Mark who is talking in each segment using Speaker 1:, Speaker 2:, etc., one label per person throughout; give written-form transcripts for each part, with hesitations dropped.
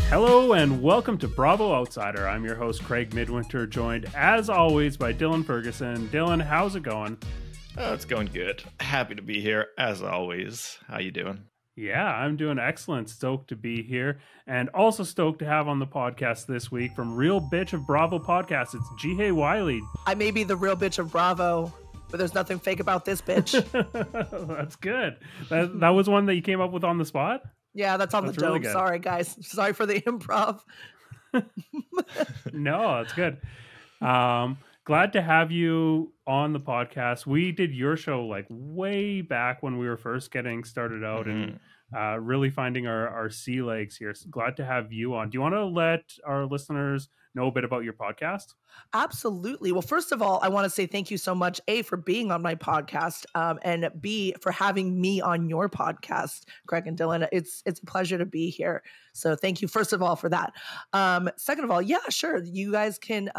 Speaker 1: Hello and welcome to Bravo Outsider. I'm your host Craig Midwinter, joined as always by Dylan Ferguson. Dylan, how's it going?
Speaker 2: Oh, it's going good. Happy to be here as always. How you doing?
Speaker 1: Yeah, I'm doing excellent. Stoked to be here, and also stoked to have on the podcast this week from Real Bitch of Bravo podcast. It's Hae Wiley.
Speaker 3: I may be the real bitch of Bravo, but there's nothing fake about this bitch.
Speaker 1: That's good. That was one that you came up with on the spot?
Speaker 3: Yeah, that's on the dome. Really, sorry, guys. Sorry for the improv.
Speaker 1: No, that's good. Glad to have you on the podcast. We did your show like way back when we were first getting started out and really finding our sea legs here. So glad to have you on. Do you want to let our listeners know a bit about your podcast?
Speaker 3: Absolutely. Well, first of all, I want to say thank you so much, A, for being on my podcast, and B, for having me on your podcast, Craig and Dylan. It's a pleasure to be here. So thank you, first of all, for that. Second of all, yeah, sure. You guys can,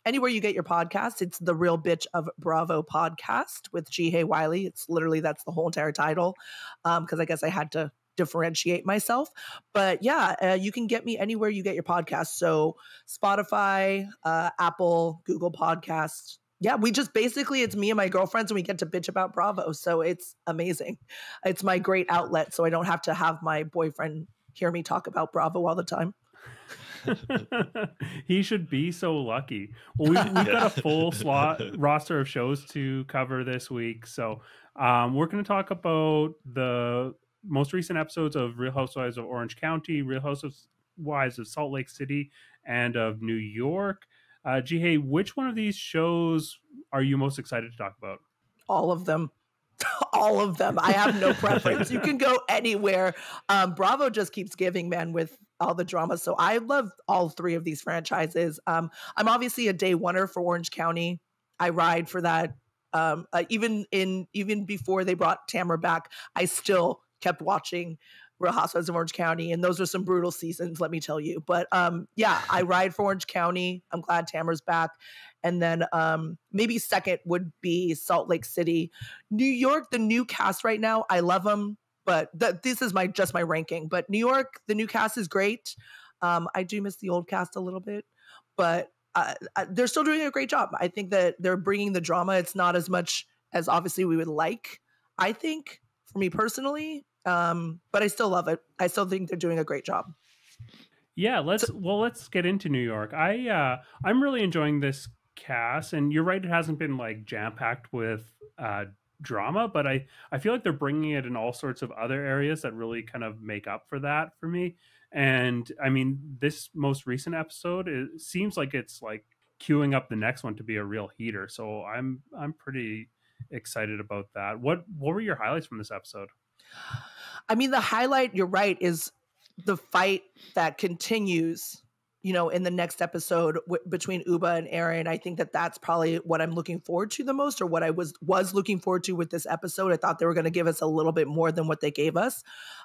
Speaker 3: anywhere you get your podcast, it's the Real Bitch of Bravo podcast with Hae Wiley. It's literally, that's the whole entire title, because I guess I had to differentiate myself. But yeah, you can get me anywhere you get your podcast. So Spotify, Apple, Google Podcasts. Yeah, we just basically, it's me and my girlfriends and we get to bitch about Bravo. So it's amazing. It's my great outlet. So I don't have to have my boyfriend hear me talk about Bravo all the time.
Speaker 1: He should be so lucky. Well, we've got a full roster of shows to cover this week. So we're going to talk about the most recent episodes of Real Housewives of Orange County, Real Housewives of Salt Lake City, and of New York. Hae, which one of these shows are you most excited to talk about?
Speaker 3: All of them. All of them. I have no preference. You can go anywhere. Bravo just keeps giving, man, with all the drama. So I love all three of these franchises. I'm obviously a day oneer for Orange County. I ride for that. Even before they brought Tamara back, I still kept watching Real Housewives of Orange County, and those are some brutal seasons, let me tell you. But yeah, I ride for Orange County. I'm glad Tamara's back. And then maybe second would be Salt Lake City. New York, the new cast right now, I love them, but this is just my ranking. But New York, the new cast is great. I do miss the old cast a little bit, but they're still doing a great job. I think that they're bringing the drama. It's not as much as obviously we would like, I think, for me personally, but I still love it. I still think they're doing a great job.
Speaker 1: Yeah, let's get into New York. I'm really enjoying this cast, and you're right, it hasn't been like jam-packed with drama, but I feel like they're bringing it in all sorts of other areas that really kind of make up for that for me. And I mean, this most recent episode, it seems like it's like queuing up the next one to be a real heater. So I'm pretty excited about that. What were your highlights from this episode?
Speaker 3: I mean, the highlight, you're right, is the fight that continues, in the next episode between Ubah and Erin. I think that that's probably what I'm looking forward to the most, or what I was looking forward to with this episode. I thought they were going to give us a little bit more than what they gave us.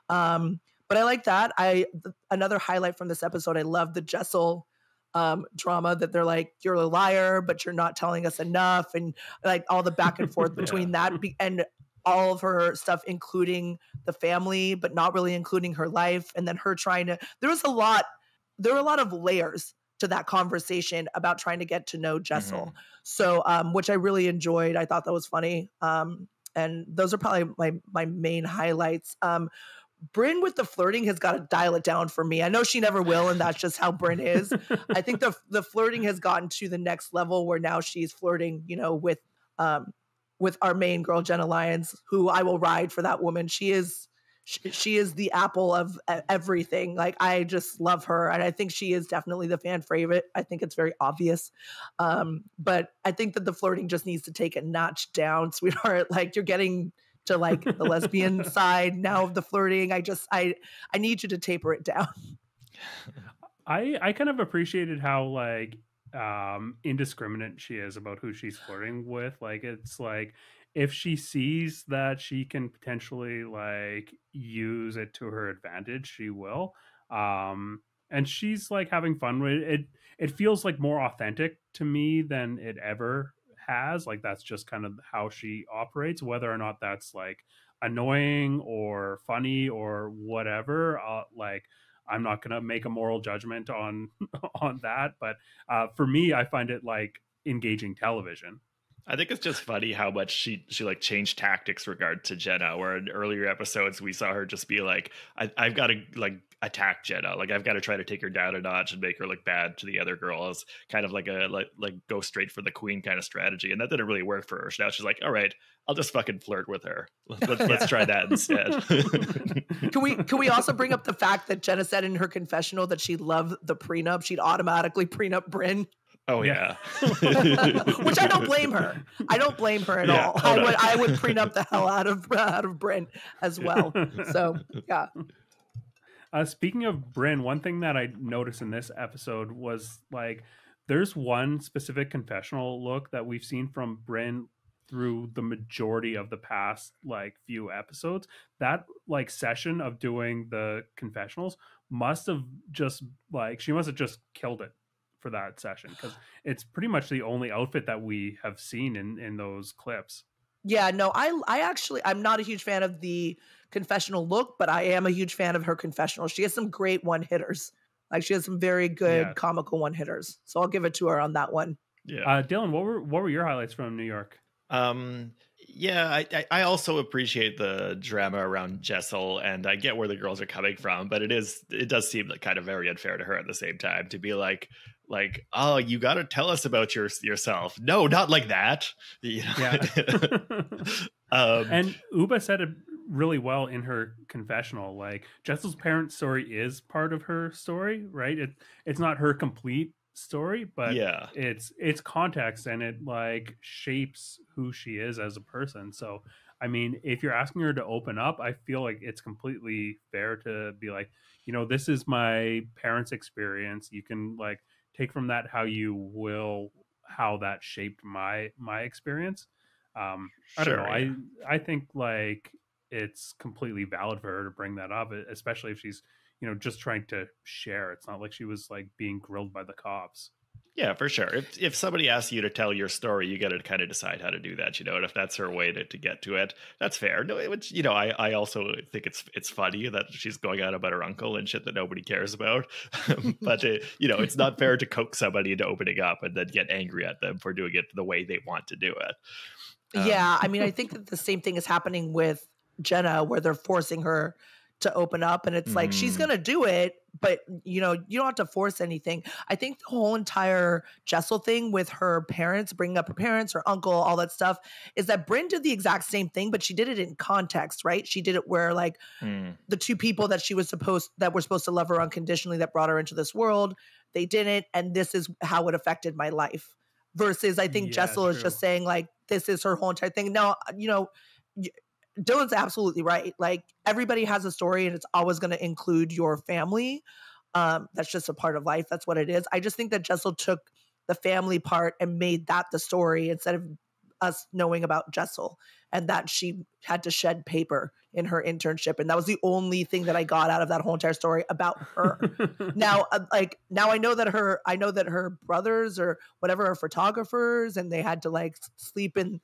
Speaker 3: But I like that. Another highlight from this episode, I love the Jessel drama, that they're like, you're a liar, but you're not telling us enough. And like all the back and forth between that and all of her stuff, including the family, but not really including her life. And then her there were a lot of layers to that conversation about trying to get to know Jessel. So, which I really enjoyed. I thought that was funny. And those are probably my main highlights. Brynn with the flirting has got to dial it down for me. I know she never will, and that's just how Brynn is. I think the flirting has gotten to the next level where now she's flirting, with our main girl, Jenna Lyons, who I will ride for that woman. She is the apple of everything. Like, I just love her. And I think she is definitely the fan favorite. I think it's very obvious. But I think that the flirting just needs to take a notch down, sweetheart. Like, you're getting to like the lesbian side now of the flirting. I need you to taper it down.
Speaker 1: I kind of appreciated how like indiscriminate she is about who she's flirting with. Like, it's like, if she sees that she can potentially like use it to her advantage, she will. And she's like having fun with it. It feels like more authentic to me than it ever has. Like, that's just kind of how she operates. Whether or not that's like annoying or funny or whatever, like I'm not gonna make a moral judgment on on that. But for me, I find it like engaging television.
Speaker 2: I think it's just funny how much she like changed tactics regard to Jenna, where in earlier episodes we saw her just be like, I've got to like attack Jenna, like I've got to try to take her down a notch and make her look bad to the other girls, kind of like a like go straight for the queen kind of strategy, and that didn't really work for her. So now she's like, all right, I'll just fucking flirt with her. Let's try that instead.
Speaker 3: Can we also bring up the fact that Jenna said in her confessional that she loved the prenup? She'd automatically prenup Brynn.
Speaker 2: Oh yeah.
Speaker 3: Which I don't blame her. I don't blame her at all.
Speaker 2: Oh, no.
Speaker 3: I would prenup the hell out of Brynn as well. So yeah.
Speaker 1: Speaking of Brynn, one thing that I noticed in this episode was like there's one specific confessional look that we've seen from Brynn through the majority of the past like few episodes. That like session of doing the confessionals must have just like she must have just killed it for that session, because it's pretty much the only outfit that we have seen in those clips.
Speaker 3: Yeah, no, I actually, I'm not a huge fan of the confessional look, but I am a huge fan of her confessional. She has some great one hitters. Like she has some very good comical one hitters. So I'll give it to her on that one.
Speaker 2: Yeah.
Speaker 1: Dylan, what were your highlights from New York?
Speaker 2: Yeah, I also appreciate the drama around Jessel, and I get where the girls are coming from, but it does seem like kind of very unfair to her at the same time to be like, oh, you got to tell us about yourself. No, not like that. You know?
Speaker 1: Yeah. And Ubah said it really well in her confessional. Like Jessel's parents' story is part of her story, right? It's not her complete story, but
Speaker 2: yeah,
Speaker 1: it's context, and it like shapes who she is as a person. So I mean, if you're asking her to open up, I feel like it's completely fair to be like, you know, this is my parents' experience. You can like take from that how you will, how that shaped my experience. I don't know.
Speaker 2: Yeah.
Speaker 1: I think like it's completely valid for her to bring that up, especially if she's, you know, just trying to share. It's not like she was like being grilled by the cops.
Speaker 2: Yeah, for sure. If somebody asks you to tell your story, you got to kind of decide how to do that, you know, and if that's her way to get to it, that's fair. No, which, you know, I also think it's funny that she's going on about her uncle and shit that nobody cares about. But, you know, it's not fair to coax somebody into opening up and then get angry at them for doing it the way they want to do it.
Speaker 3: Yeah, I mean, I think that the same thing is happening with Jenna, where they're forcing her to open up, and it's like she's gonna do it, but you know, you don't have to force anything. I think the whole entire Jessel thing with her parents, bringing up her parents, her uncle, all that stuff, is that Brynn did the exact same thing, but she did it in context, right? She did it where like the two people that were supposed to love her unconditionally, that brought her into this world, they didn't, and this is how it affected my life. Versus, I think Jessel is just saying like this is her whole entire thing. Now, you know, Dylan's absolutely right. Like everybody has a story, and it's always going to include your family. That's just a part of life. That's what it is. I just think that Jessel took the family part and made that the story instead of us knowing about Jessel, and that she had to shed paper in her internship. And that was the only thing that I got out of that whole entire story about her. Now I know that her brothers or whatever are photographers, and they had to like sleep in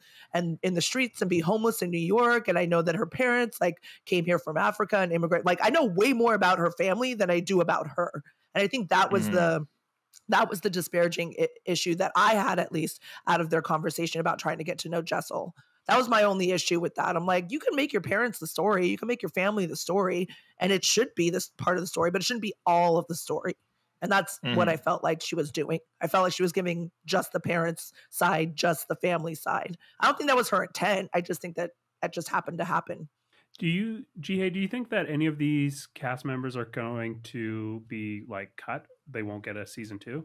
Speaker 3: the streets and be homeless in New York. And I know that her parents like came here from Africa and immigrate. Like I know way more about her family than I do about her. And I think that was the disparaging issue that I had, at least out of their conversation about trying to get to know Jessel. That was my only issue with that. I'm like, you can make your parents the story, you can make your family the story, and it should be this part of the story, but it shouldn't be all of the story. And that's what I felt like she was doing. I felt like she was giving just the parents' side, just the family side. I don't think that was her intent. I just think that just happened to happen.
Speaker 1: Do you think that any of these cast members are going to be like cut? They won't get a season 2?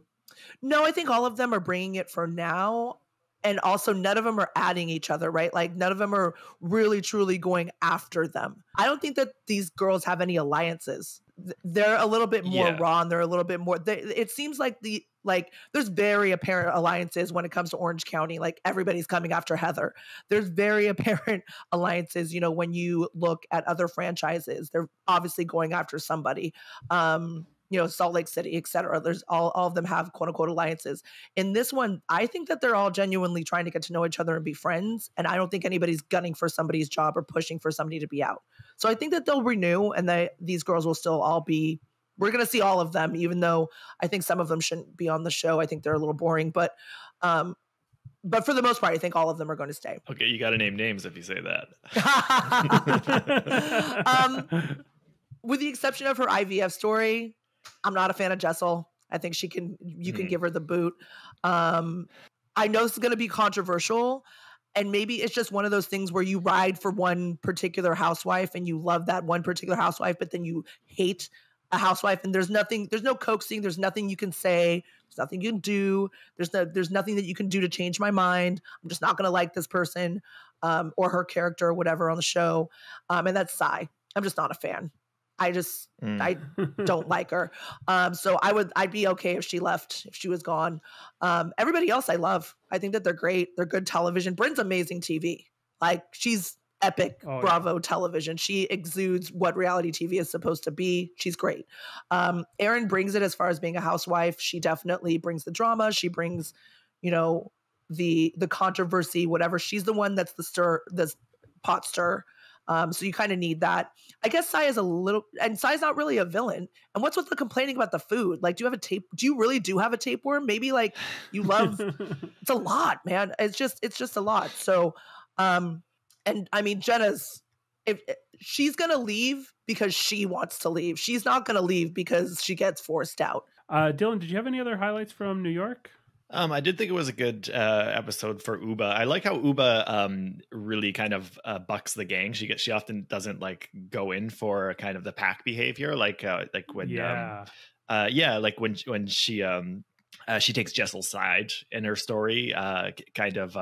Speaker 3: No, I think all of them are bringing it for now. And also none of them are adding each other, right? Like none of them are really, truly going after them. I don't think that these girls have any alliances. They're a little bit more raw, and they're a little bit more, it seems like there's very apparent alliances when it comes to Orange County. Like everybody's coming after Heather. There's very apparent alliances, you know, when you look at other franchises, they're obviously going after somebody. You Salt Lake City, etc. There's all of them have quote unquote alliances. In this one, I think that they're all genuinely trying to get to know each other and be friends. And I don't think anybody's gunning for somebody's job or pushing for somebody to be out. So I think that they'll renew, and these girls will still all be, we're going to see all of them, even though I think some of them shouldn't be on the show. I think they're a little boring, but for the most part, I think all of them are going to stay.
Speaker 2: Okay, you got to name names if you say that.
Speaker 3: With the exception of her IVF story, I'm not a fan of Jessel. I think you can give her the boot. I know this is going to be controversial, and maybe it's just one of those things where you ride for one particular housewife and you love that one particular housewife, but then you hate a housewife, and there's no coaxing, there's nothing you can say, there's nothing you can do, there's nothing that you can do to change my mind. I'm just not going to like this person or her character or whatever on the show. And that's Sai. I'm just not a fan. I don't like her. So I'd be okay if she left, if she was gone. Everybody else I love. I think that they're great. They're good television. Brynn's amazing TV. Like, she's epic. Bravo television. She exudes what reality TV is supposed to be. She's great. Erin brings it as far as being a housewife. She definitely brings the drama. She brings, the controversy, whatever. She's the one that's the pot stir. So you kind of need that. I guess Sai is and Sai's not really a villain. And what's with the complaining about the food? Like, do you really have a tapeworm? Maybe like you love, it's a lot, man. It's just a lot. So, and I mean, if she's going to leave because she wants to leave, she's not going to leave because she gets forced out.
Speaker 1: Dylan, did you have any other highlights from New York?
Speaker 2: I did think it was a good episode for Ubah. I like how Ubah really kind of bucks the gang. She often doesn't like go in for kind of the pack behavior, like when like when she takes Jessel's side in her story, kind of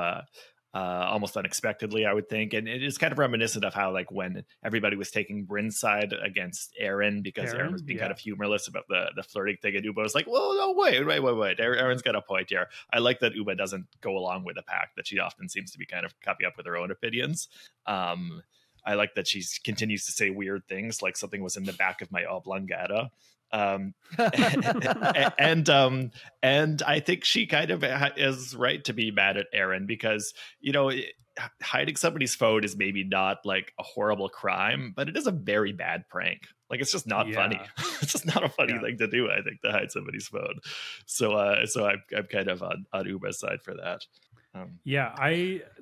Speaker 2: almost unexpectedly, I would think. And it is kind of reminiscent of how, like, when everybody was taking Brynn's side against Erin because Erin was being kind of humorless about the flirting thing, and Ubah was like, well, no, wait. Erin's got a point here. I like that Ubah doesn't go along with the pack, that she often seems to be kind of copy up with her own opinions. I like that she continues to say weird things, like something was in the back of my oblongata. And I think she kind of is right to be mad at Erin because, hiding somebody's phone is maybe not like a horrible crime, but it is a very bad prank. Like, it's just not funny. It's just not a funny thing to do, I think, to hide somebody's phone. So I'm kind of on Ubah's side for that.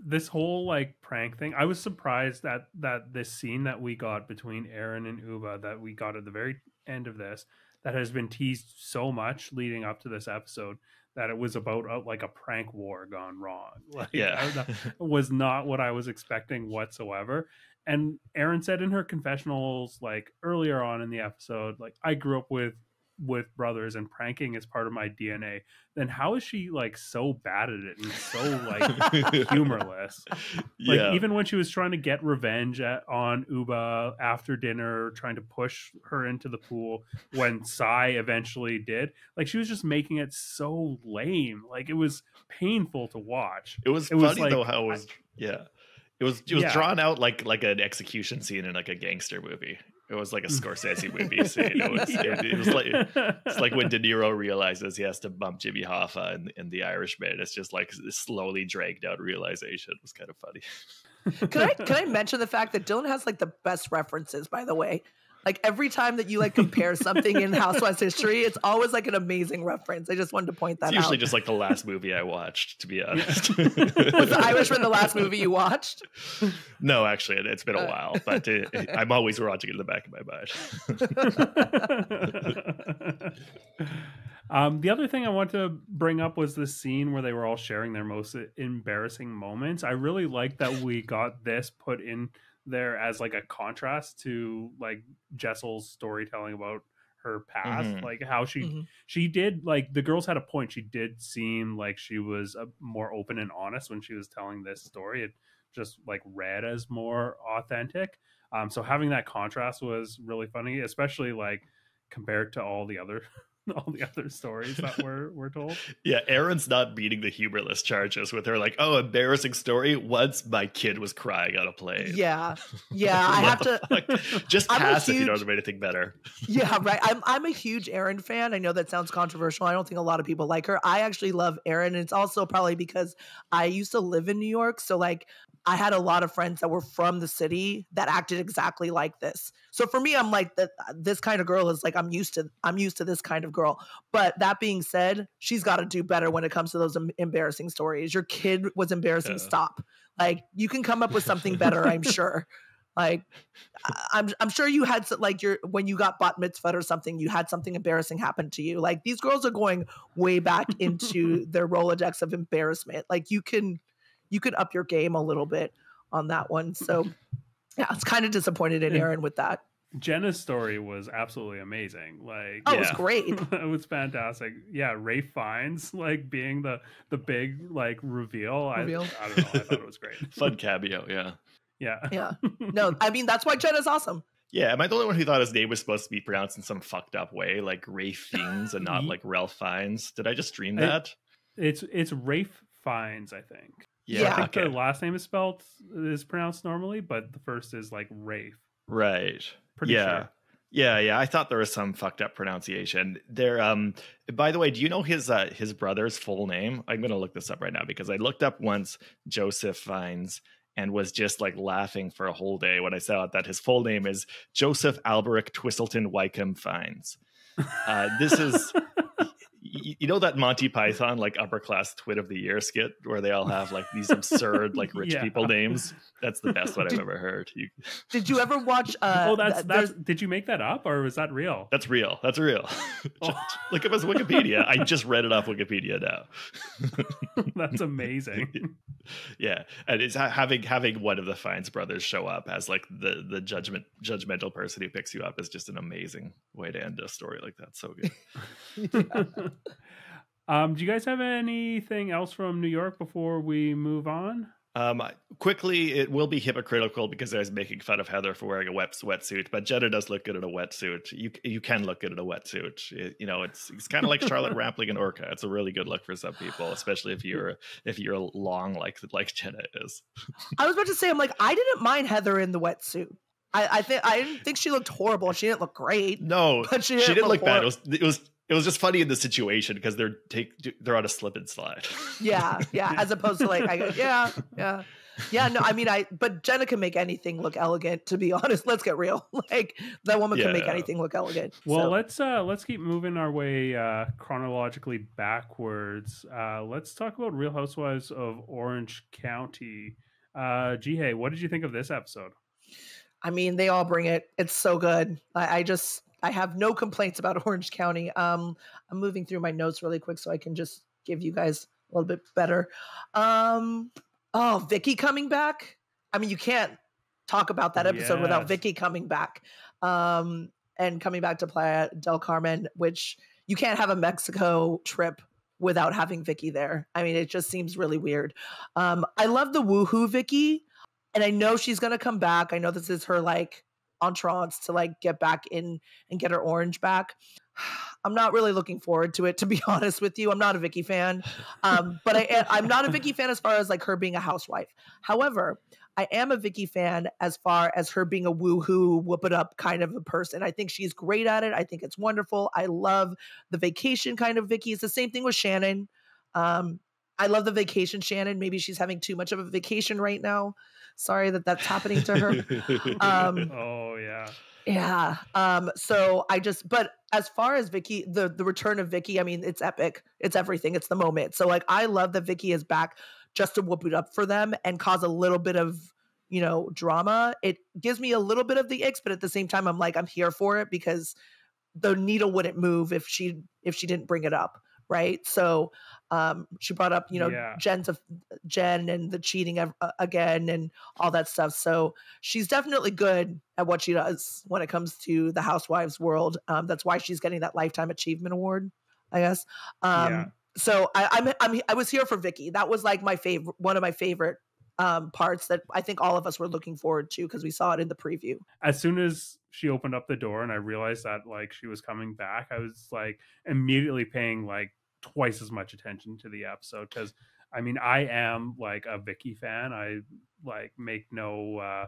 Speaker 1: This whole like prank thing, I was surprised that this scene that we got between Erin and Ubah, that we got at the very end of this, that has been teased so much leading up to this episode, that it was about like a prank war gone wrong. Like, that was not what I was expecting whatsoever. And Erin said in her confessionals, like earlier on in the episode, like, I grew up with brothers and pranking is part of my DNA. Then how is she like so bad at it and so like humorless? Like, even when she was trying to get revenge on Ubah after dinner, trying to push her into the pool when Sai eventually did, like, she was just making it so lame. Like, it was painful to watch.
Speaker 2: It was funny though how it was it was drawn out like an execution scene in like a gangster movie. It was like a Scorsese movie scene. It was like, it's like when De Niro realizes he has to bump Jimmy Hoffa in The Irishman. It's just like this slowly dragged out realization. It was kind of funny.
Speaker 3: Can I mention the fact that Dylan has like the best references, by the way? Like, every time that you like compare something in Housewives history, it's always like an amazing reference. I just wanted to point that out.
Speaker 2: It's usually just like the last movie I watched, to be honest.
Speaker 3: Was The Irishman the last movie you watched?
Speaker 2: No, actually, it's been a while, but I'm always watching it in the back of my mind.
Speaker 1: The other thing I want to bring up was this scene where they were all sharing their most embarrassing moments. I really like that we got this put in there as like a contrast to like Jessel's storytelling about her past, like how she did, like, the girls had a point. She did seem like she was more open and honest when she was telling this story. It just like read as more authentic. So having that contrast was really funny, especially like compared to all the other all the other stories that we're told.
Speaker 2: Yeah, Erin's not beating the humorless charges with her like, oh, embarrassing story. Once my kid was crying on a plane.
Speaker 3: Yeah. I have to
Speaker 2: just pass if you don't have anything better.
Speaker 3: Yeah, right. I'm a huge Erin fan. I know that sounds controversial. I don't think a lot of people like her. I actually love Erin, and it's also probably because I used to live in New York, so like I had a lot of friends that were from the city that acted exactly like this. So for me, I'm like this kind of girl is like I'm used to this kind of girl. But that being said, she's got to do better when it comes to those embarrassing stories. Your kid was embarrassing. Stop. Like you can come up with something better, I'm sure. Like I'm sure you had like when you got bat mitzvah or something, you had something embarrassing happen to you. Like these girls are going way back into their Rolodex of embarrassment. Like you can up your game a little bit on that one. So yeah, I was kind of disappointed in Erin with that.
Speaker 1: Jenna's story was absolutely amazing. Like,
Speaker 3: it was great.
Speaker 1: It was fantastic. Yeah, Rafe Fiennes like being the big like reveal. I don't know. I thought it was great.
Speaker 2: Fun cameo.
Speaker 3: Yeah. No, I mean that's why Jenna's awesome.
Speaker 2: Yeah, am I the only one who thought his name was supposed to be pronounced in some fucked up way, like Rafe Fiennes and not like Ralph Fiennes? Did I just dream that?
Speaker 1: It's Rafe Fiennes, I think.
Speaker 3: Yeah,
Speaker 1: I think the last name is pronounced normally, but the first is like Rafe.
Speaker 2: Right.
Speaker 1: Pretty sure.
Speaker 2: Yeah. I thought there was some fucked up pronunciation. There. By the way, do you know his brother's full name? I'm gonna look this up right now because I looked up once Joseph Fiennes and was just like laughing for a whole day when I saw that his full name is Joseph Alberic Twistleton Wycombe Fiennes. This is. You know that Monty Python like upper class twit of the year skit where they all have like these absurd like rich people names? That's the best one I've ever heard.
Speaker 3: Did you ever watch
Speaker 1: that's did you make that up or was that real?
Speaker 2: That's real. Look up his Wikipedia. I just read it off Wikipedia now.
Speaker 1: That's amazing.
Speaker 2: Yeah, and it's having one of the Fiennes brothers show up as like the judgmental person who picks you up is just an amazing way to end a story like that. So good.
Speaker 1: Do you guys have anything else from New York before we move on?
Speaker 2: Quickly, it will be hypocritical because I was making fun of Heather for wearing a wetsuit, but Jenna does look good in a wetsuit. You can look good in a wetsuit. It's kind of like Charlotte Rampling and Orca. It's a really good look for some people, especially if you're long like Jenna is.
Speaker 3: I was about to say, I'm like, I didn't mind Heather in the wetsuit. I didn't think she looked horrible. She didn't look great.
Speaker 2: No, but she didn't look bad. It was just funny in the situation because they're on a slip and slide. Yeah.
Speaker 3: As opposed to like, yeah. No, I mean, but Jenna can make anything look elegant. To be honest, let's get real. Like that woman can make anything look elegant.
Speaker 1: Well, let's keep moving our way chronologically backwards. Let's talk about Real Housewives of Orange County. Hae, what did you think of this episode?
Speaker 3: I mean, they all bring it. It's so good. I have no complaints about Orange County. I'm moving through my notes really quick so I can just give you guys a little bit better. Vicki coming back. I mean, you can't talk about that episode without Vicki coming back. And coming back to Playa del Carmen, which you can't have a Mexico trip without having Vicki there. I mean, it just seems really weird. I love the woohoo Vicki, and I know she's going to come back. I know this is her like entrance to like get back in and get her orange back. I'm not really looking forward to it, to be honest with you. I'm not a Vicki fan, but I'm not a Vicki fan as far as like her being a housewife. However, I am a Vicki fan as far as her being a woohoo, whoop it up kind of a person. I think she's great at it. I think it's wonderful. I love the vacation kind of Vicki. It's the same thing with Shannon. I love the vacation Shannon. Maybe she's having too much of a vacation right now. Sorry that's happening to her.
Speaker 1: Oh yeah.
Speaker 3: Yeah. But as far as Vicki, the return of Vicki, I mean, it's epic. It's everything. It's the moment. So like, I love that Vicki is back just to whoop it up for them and cause a little bit of, drama. It gives me a little bit of the icks, but at the same time, I'm like, I'm here for it because the needle wouldn't move if she didn't bring it up. Right. So she brought up, Jen and the cheating again and all that stuff. So she's definitely good at what she does when it comes to the Housewives world. That's why she's getting that Lifetime Achievement Award, I guess. So I was here for Vicki. That was like one of my favorite parts that I think all of us were looking forward to because we saw it in the preview.
Speaker 1: As soon as she opened up the door and I realized that like she was coming back, I was like immediately paying like twice as much attention to the episode, because I mean I am like a Vicki fan. I like make no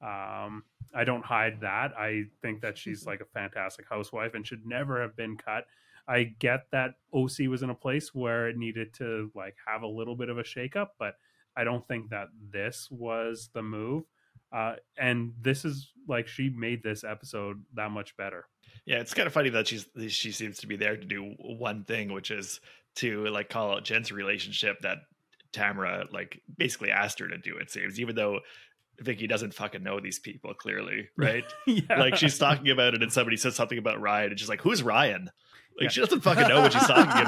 Speaker 1: I don't hide that. I think that she's like a fantastic housewife and should never have been cut. I get that OC was in a place where it needed to like have a little bit of a shakeup, but I don't think that this was the move. And this is like, she made this episode that much better.
Speaker 2: Yeah, it's kind of funny that she seems to be there to do one thing, which is to like call out Jen's relationship that Tamara like basically asked her to do, it seems, even though Vicki doesn't fucking know these people clearly, right?
Speaker 1: Yeah.
Speaker 2: Like she's talking about it and somebody says something about Ryan and she's like, who's Ryan? Like she doesn't fucking know what she's talking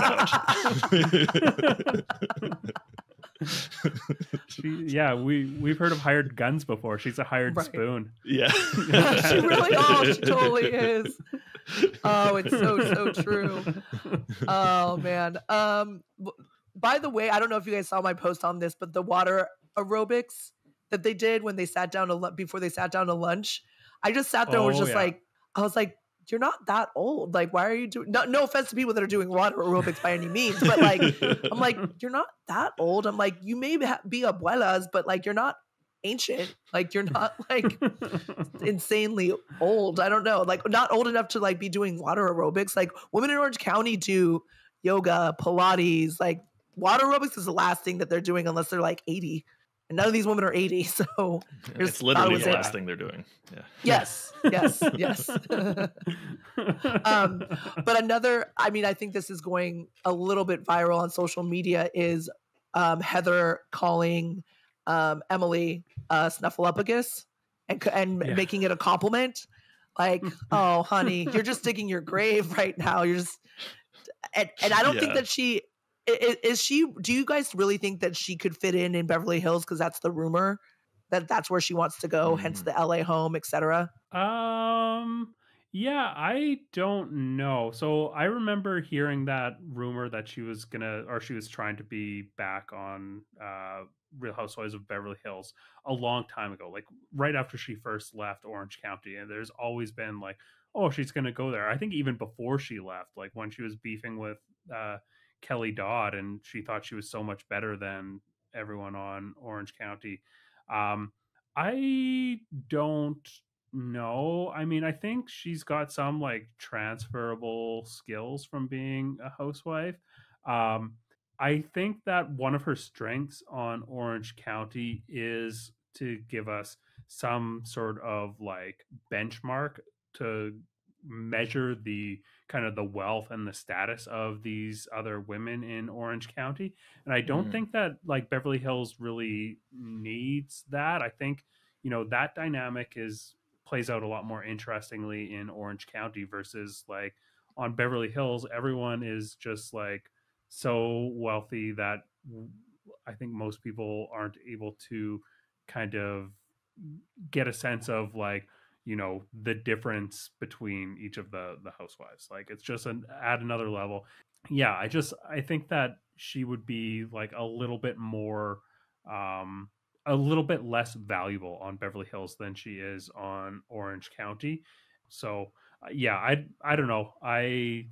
Speaker 1: about. We've heard of hired guns before. She's a hired spoon.
Speaker 2: Yeah.
Speaker 3: She totally is. Oh, it's so true. Oh man. By the way, I don't know if you guys saw my post on this, but the water aerobics that they did when they sat down before they sat down to lunch, I just sat there and was just like, I was like, you're not that old. Like, why are you doing? No offense to people that are doing water aerobics by any means, but like, I'm like, you're not that old. I'm like, you may be abuelas, but like, you're not ancient. Like, you're not like insanely old. I don't know, like not old enough to like be doing water aerobics. Like women in Orange County do yoga, Pilates. Like water aerobics is the last thing that they're doing unless they're like 80. And none of these women are 80, so
Speaker 2: it's literally the last thing they're doing. Yeah.
Speaker 3: Yes. But another, I mean, I think this is going a little bit viral on social media is Heather calling Emily Snuffleupagus and making it a compliment. Like, oh, honey, you're just digging your grave right now. You're just, and I don't think that she. Is she? Do you guys really think that she could fit in Beverly Hills? Because that's the rumor that's where she wants to go, hence the LA home, etc.
Speaker 1: Yeah, I don't know. So I remember hearing that rumor that she was trying to be back on Real Housewives of Beverly Hills a long time ago, like right after she first left Orange County. And there's always been like, oh, she's gonna go there. I think even before she left, like when she was beefing with Kelly Dodd and she thought she was so much better than everyone on Orange County. I don't know. I mean, I think she's got some like transferable skills from being a housewife. I think that one of her strengths on Orange County is to give us some sort of like benchmark to measure the kind of the wealth and the status of these other women in Orange County. And I don't think that like Beverly Hills really needs that. I think, you know, that dynamic plays out a lot more interestingly in Orange County versus like on Beverly Hills. Everyone is just like so wealthy that I think most people aren't able to kind of get a sense of like, you know, the difference between each of the housewives. Like it's just at another level. Yeah, I think that she would be like a little bit more a little bit less valuable on Beverly Hills than she is on Orange County. So yeah, I don't know. I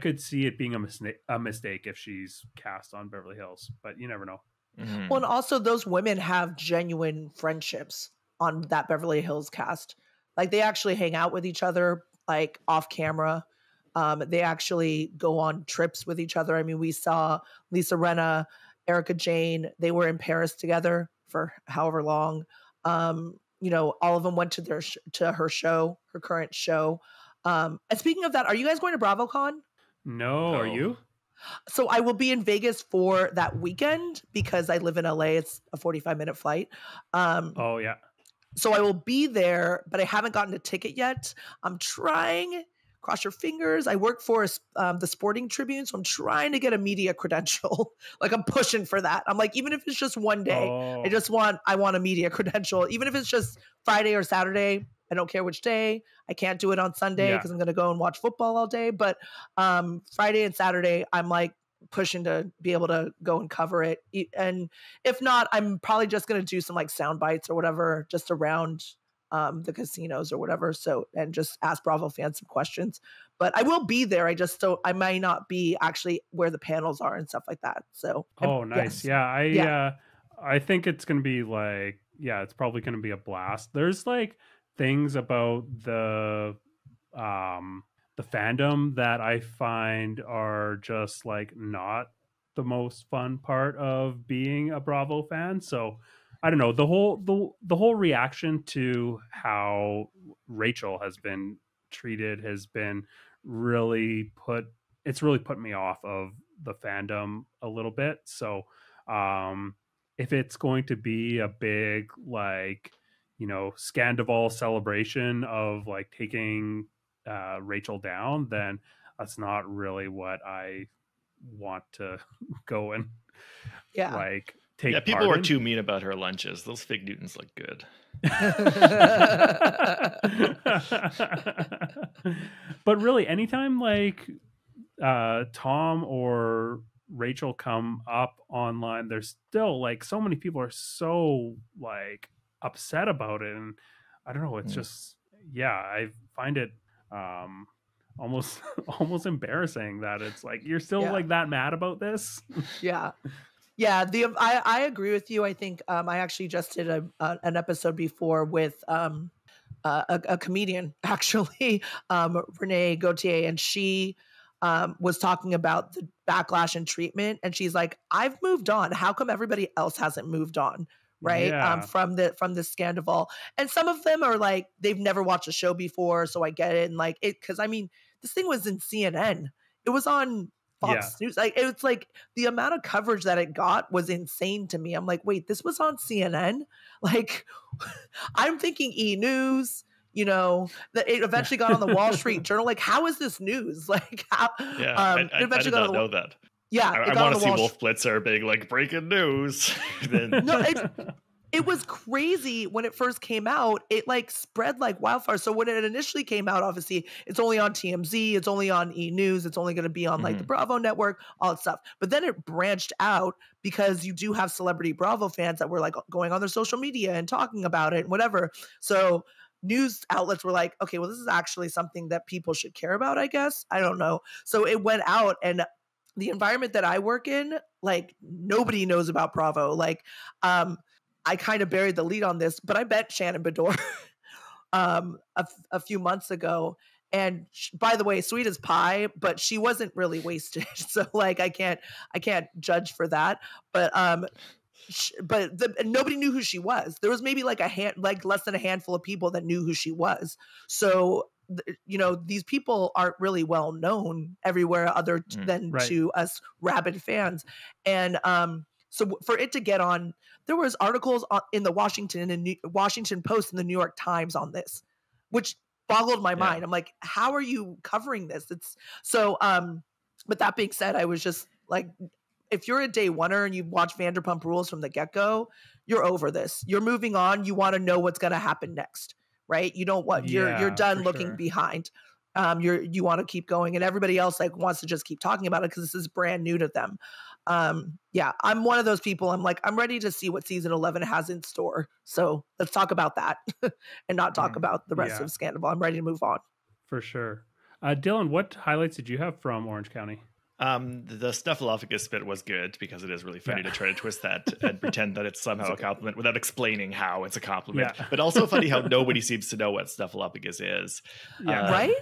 Speaker 1: could see it being a mistake if she's cast on Beverly Hills, but you never know.
Speaker 3: Mm-hmm. Well, and also those women have genuine friendships on that Beverly Hills cast. Like they actually hang out with each other, like off camera. They actually go on trips with each other. I mean, we saw Lisa Rinna, Erica Jane. They were in Paris together for however long. You know, all of them went to her show, her current show. And speaking of that, are you guys going to BravoCon?
Speaker 1: No, are you?
Speaker 3: So I will be in Vegas for that weekend because I live in LA. It's a 45-minute flight.
Speaker 1: Oh yeah.
Speaker 3: So I will be there, but I haven't gotten a ticket yet. I'm trying. Cross your fingers. I work for the Sporting Tribune, so I'm trying to get a media credential. Like I'm pushing for that. I'm like, even if it's just one day, I want a media credential. Even if it's just Friday or Saturday, I don't care which day. I can't do it on Sunday because I'm going to go and watch football all day. But Friday and Saturday, I'm like pushing to be able to go and cover it. And if not, I'm probably just going to do some like sound bites or whatever just around the casinos or whatever. So, and just ask Bravo fans some questions. But I will be there. I might not be actually where the panels are and stuff like that. So,
Speaker 1: oh, nice.
Speaker 3: yes.
Speaker 1: Yeah. I think it's going to be like, yeah, it's probably going to be a blast. There's like things about the fandom that I find are just like not the most fun part of being a Bravo fan. So I don't know, the whole reaction to how Rachel has been treated has been really put me off of the fandom a little bit. So if it's going to be a big like, you know, Scandival celebration of like taking Rachel down, then that's not really what I want to go and like take.
Speaker 2: Yeah, people were too mean about her lunches. Those fig Newtons look good.
Speaker 1: But really, anytime like Tom or Rachel come up online, there's still like so many people are so like upset about it, and I don't know, it's just I find it almost embarrassing that it's like you're still like that mad about this.
Speaker 3: I agree with you. I think I actually just did an episode before with a comedian, actually, Renee Gauthier, and she was talking about the backlash and treatment, and she's like, I've moved on. How come everybody else hasn't moved on? Right. From the Scandival. And some of them are like, they've never watched a show before. So I get it. And like it, cause I mean, this thing was in CNN. It was on Fox News. Like, it's like the amount of coverage that it got was insane to me. I'm like, wait, this was on CNN? Like, I'm thinking E! News, you know, that it eventually got on the Wall Street Journal. Like, how is this news? Like, how?
Speaker 2: I did not know that.
Speaker 3: Yeah,
Speaker 2: I want to see Wolf Blitzer being like breaking news.
Speaker 3: No, it was crazy when it first came out. It like spread like wildfire. So when it initially came out, obviously it's only on TMZ, it's only on E! News, it's only going to be on like the Bravo network, all that stuff. But then it branched out because you do have celebrity Bravo fans that were like going on their social media and talking about it and whatever. So news outlets were like, okay, well, this is actually something that people should care about, I guess. I don't know. So it went out, and the environment that I work in, like nobody knows about Bravo. Like, I kind of buried the lead on this, but I bet Shannon Bedore a few months ago. And by the way, sweet as pie, but she wasn't really wasted. So like, I can't judge for that. But nobody knew who she was. There was maybe like less than a handful of people that knew who she was. So, you know, these people aren't really well known everywhere other than to us rabid fans. And so for it to get on, there was articles in the Washington Post and the New York Times on this, which boggled my mind. I'm like, how are you covering this? It's so, but that being said, I was just like, if you're a day oneer and you watch Vanderpump Rules from the get-go, you're over this. You're moving on. You want to know what's going to happen next. Right? You don't want you're done looking behind. You want to keep going, and everybody else like wants to just keep talking about it because this is brand new to them. I'm one of those people. I'm like, I'm ready to see what season 11 has in store. So let's talk about that and not talk about the rest of Scandal. I'm ready to move on.
Speaker 1: For sure. Dylan, what highlights did you have from Orange County?
Speaker 2: The Snuffleupagus bit was good because it is really funny to try to twist that and pretend that it's somehow a compliment without explaining how it's a compliment. But also funny how nobody seems to know what Snuffleupagus is.
Speaker 3: Right?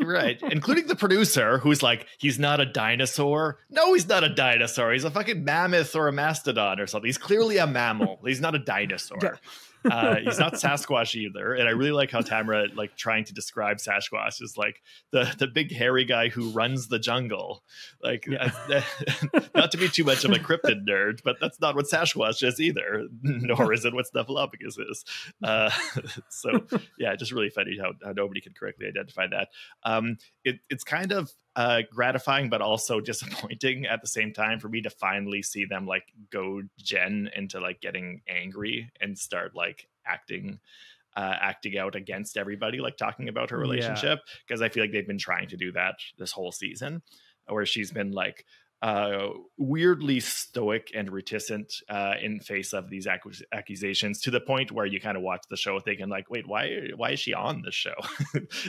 Speaker 2: Right. Including the producer, who's like, he's not a dinosaur. No, he's not a dinosaur. He's a fucking mammoth or a mastodon or something. He's clearly a mammal. He's not a dinosaur. He's not Sasquatch either. And I really like how Tamara, like, trying to describe Sasquatch is like the big hairy guy who runs the jungle. Like, not to be too much of a cryptid nerd, but that's not what Sasquatch is either, nor is it what Snuffleupagus is. So yeah, just really funny how nobody can correctly identify that. It's kind of gratifying, but also disappointing at the same time for me to finally see them like go Jen into like getting angry and start like acting out against everybody, like talking about her relationship, because I feel like they've been trying to do that this whole season, where she's been like weirdly stoic and reticent in face of these accusations, to the point where you kind of watch the show thinking like, wait, why is she on this show?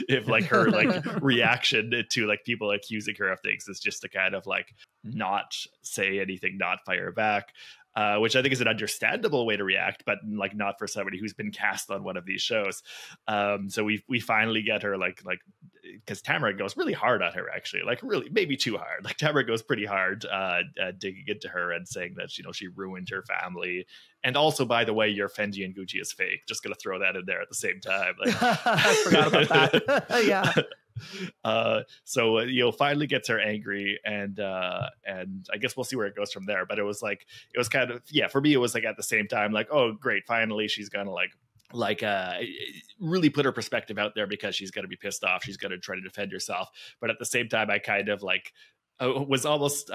Speaker 2: If like her like reaction to like people accusing her of things is just to kind of like not say anything, not fire back. Which I think is an understandable way to react, but like not for somebody who's been cast on one of these shows. So we finally get her like because Tamara goes really hard on her, actually, like really maybe too hard. Like Tamara goes pretty hard, digging into her and saying that she ruined her family, and also, by the way, your Fendi and Gucci is fake. Just gonna throw that in there at the same time. Like,
Speaker 3: I forgot about that. Yeah.
Speaker 2: So finally gets her angry, and I guess we'll see where it goes from there. But it was kind of, yeah, for me it was like at the same time like, oh great, finally she's gonna like really put her perspective out there, because she's gonna be pissed off, she's gonna try to defend herself. But at the same time I kind of like was almost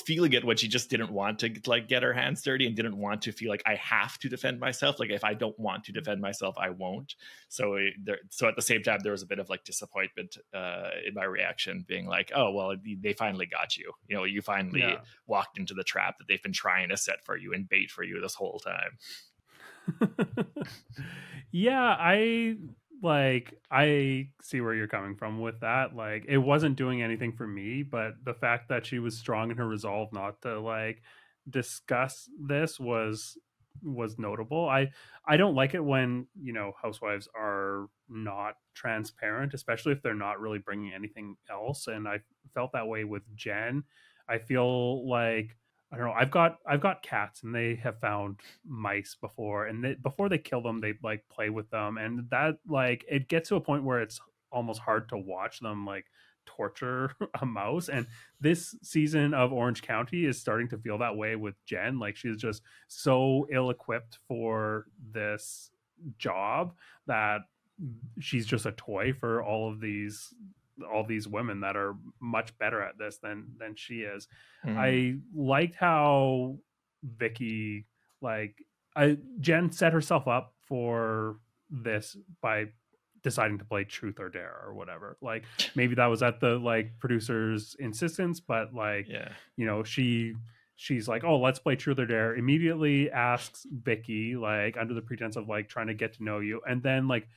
Speaker 2: feeling it when she just didn't want to like get her hands dirty and didn't want to feel like I have to defend myself. Like if I don't want to defend myself, I won't. So at the same time, there was a bit of like disappointment in my reaction, being like, oh, well, they finally got you. You finally walked into the trap that they've been trying to set for you and bait for you this whole time.
Speaker 1: Yeah, I see where you're coming from with that. Like, it wasn't doing anything for me, but the fact that she was strong in her resolve not to like discuss this was notable. I don't like it when housewives are not transparent, especially if they're not really bringing anything else. And I felt that way with Jen. I feel like, I don't know, I've got cats, and they have found mice before, and before they kill them, they like play with them, and that like it gets to a point where it's almost hard to watch them like torture a mouse. And this season of Orange County is starting to feel that way with Jen. Like, she's just so ill-equipped for this job that she's just a toy for all these women that are much better at this than she is. I liked how Vicki, Jen set herself up for this by deciding to play truth or dare or whatever. Like, maybe that was at the like producer's insistence, but she's like, oh, let's play truth or dare, immediately asks Vicki, like under the pretense of like trying to get to know you, and then like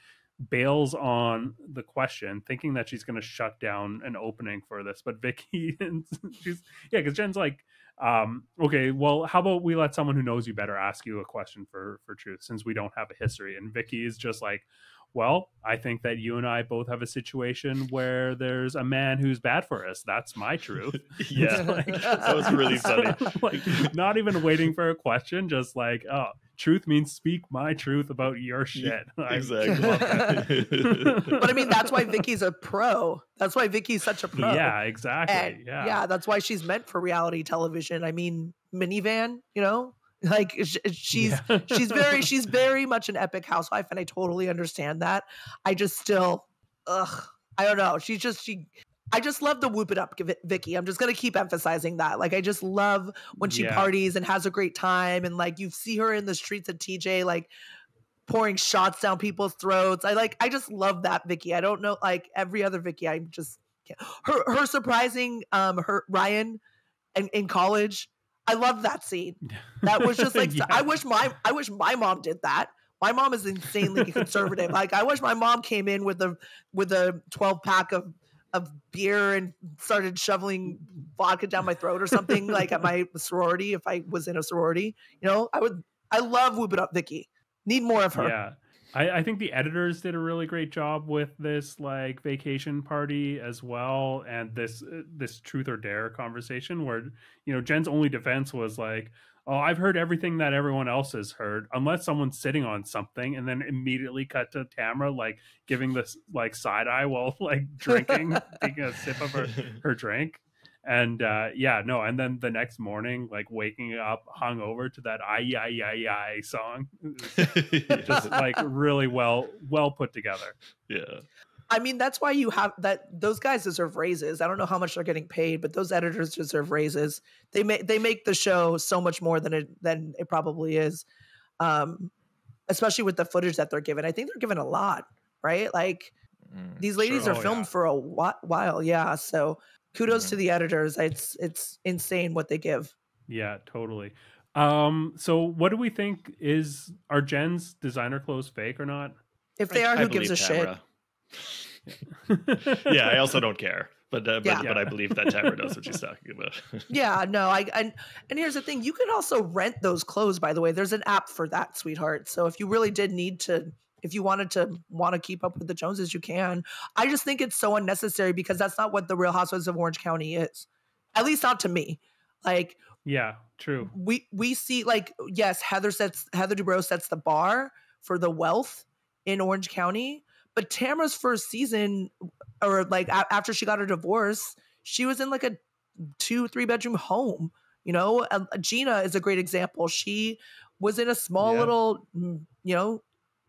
Speaker 1: bails on the question, thinking that she's going to shut down an opening for this. But Vicki, because Jen's like, okay, well, how about we let someone who knows you better ask you a question for truth, since we don't have a history. And Vicki is just like, well, I think that you and I both have a situation where there's a man who's bad for us. That's my truth.
Speaker 2: Yeah, that was really funny.
Speaker 1: Like, not even waiting for a question, just like, oh, truth means speak my truth about your shit.
Speaker 2: Exactly.
Speaker 3: But I mean, that's why Vicki's a pro. That's why Vicki's such a pro.
Speaker 1: Yeah, exactly.
Speaker 3: And, yeah, that's why she's meant for reality television. I mean, minivan, like she's very much an epic housewife, and I totally understand that. I just still, I don't know. I just love the whoop it up Vicki. I'm just going to keep emphasizing that. Like, I just love when she parties and has a great time. And like, you see her in the streets at TJ, like pouring shots down people's throats. I just love that Vicki. I don't know, like every other Vicki, I just can't. Her surprising, her Ryan in college. I love that scene. That was just like, I wish my mom did that. My mom is insanely conservative. Like, I wish my mom came in with a 12-pack of beer and started shoveling vodka down my throat or something, like at my sorority, if I was in a sorority. I love Whoop It Up Vicki. Need more of her.
Speaker 1: Yeah. I think the editors did a really great job with this like vacation party as well, and this truth or dare conversation where Jen's only defense was like, oh, I've heard everything that everyone else has heard, unless someone's sitting on something, and then immediately cut to Tamara like giving this like side eye while like drinking, taking a sip of her drink. And and then the next morning, like waking up hungover to that I song, just like really well put together.
Speaker 2: Yeah.
Speaker 3: I mean, that's why you have that. Those guys deserve raises. I don't know how much they're getting paid, but those editors deserve raises. They make the show so much more than it probably is, especially with the footage that they're given. I think they're given a lot, right? Like, These ladies are filmed for a while. Yeah. So kudos to the editors. It's insane what they give.
Speaker 1: Yeah, totally. So what do we think are Jen's designer clothes fake or not?
Speaker 3: If they are, who gives a
Speaker 2: Tamara. Shit? Yeah, I also don't care. But I believe that Tamara knows what she's talking about.
Speaker 3: Yeah, no, and here's the thing: you can also rent those clothes. By the way, there's an app for that, sweetheart. So if you really did need to, if you want to keep up with the Joneses, you can. I just think it's so unnecessary because that's not what the Real Housewives of Orange County is. At least not to me. Like,
Speaker 1: yeah, true.
Speaker 3: We see, like, yes, Heather Dubrow sets the bar for the wealth in Orange County. But Tamara's first season, or like after she got her divorce, she was in like a 2-3 bedroom home. You know, Gina is a great example. She was in a small little,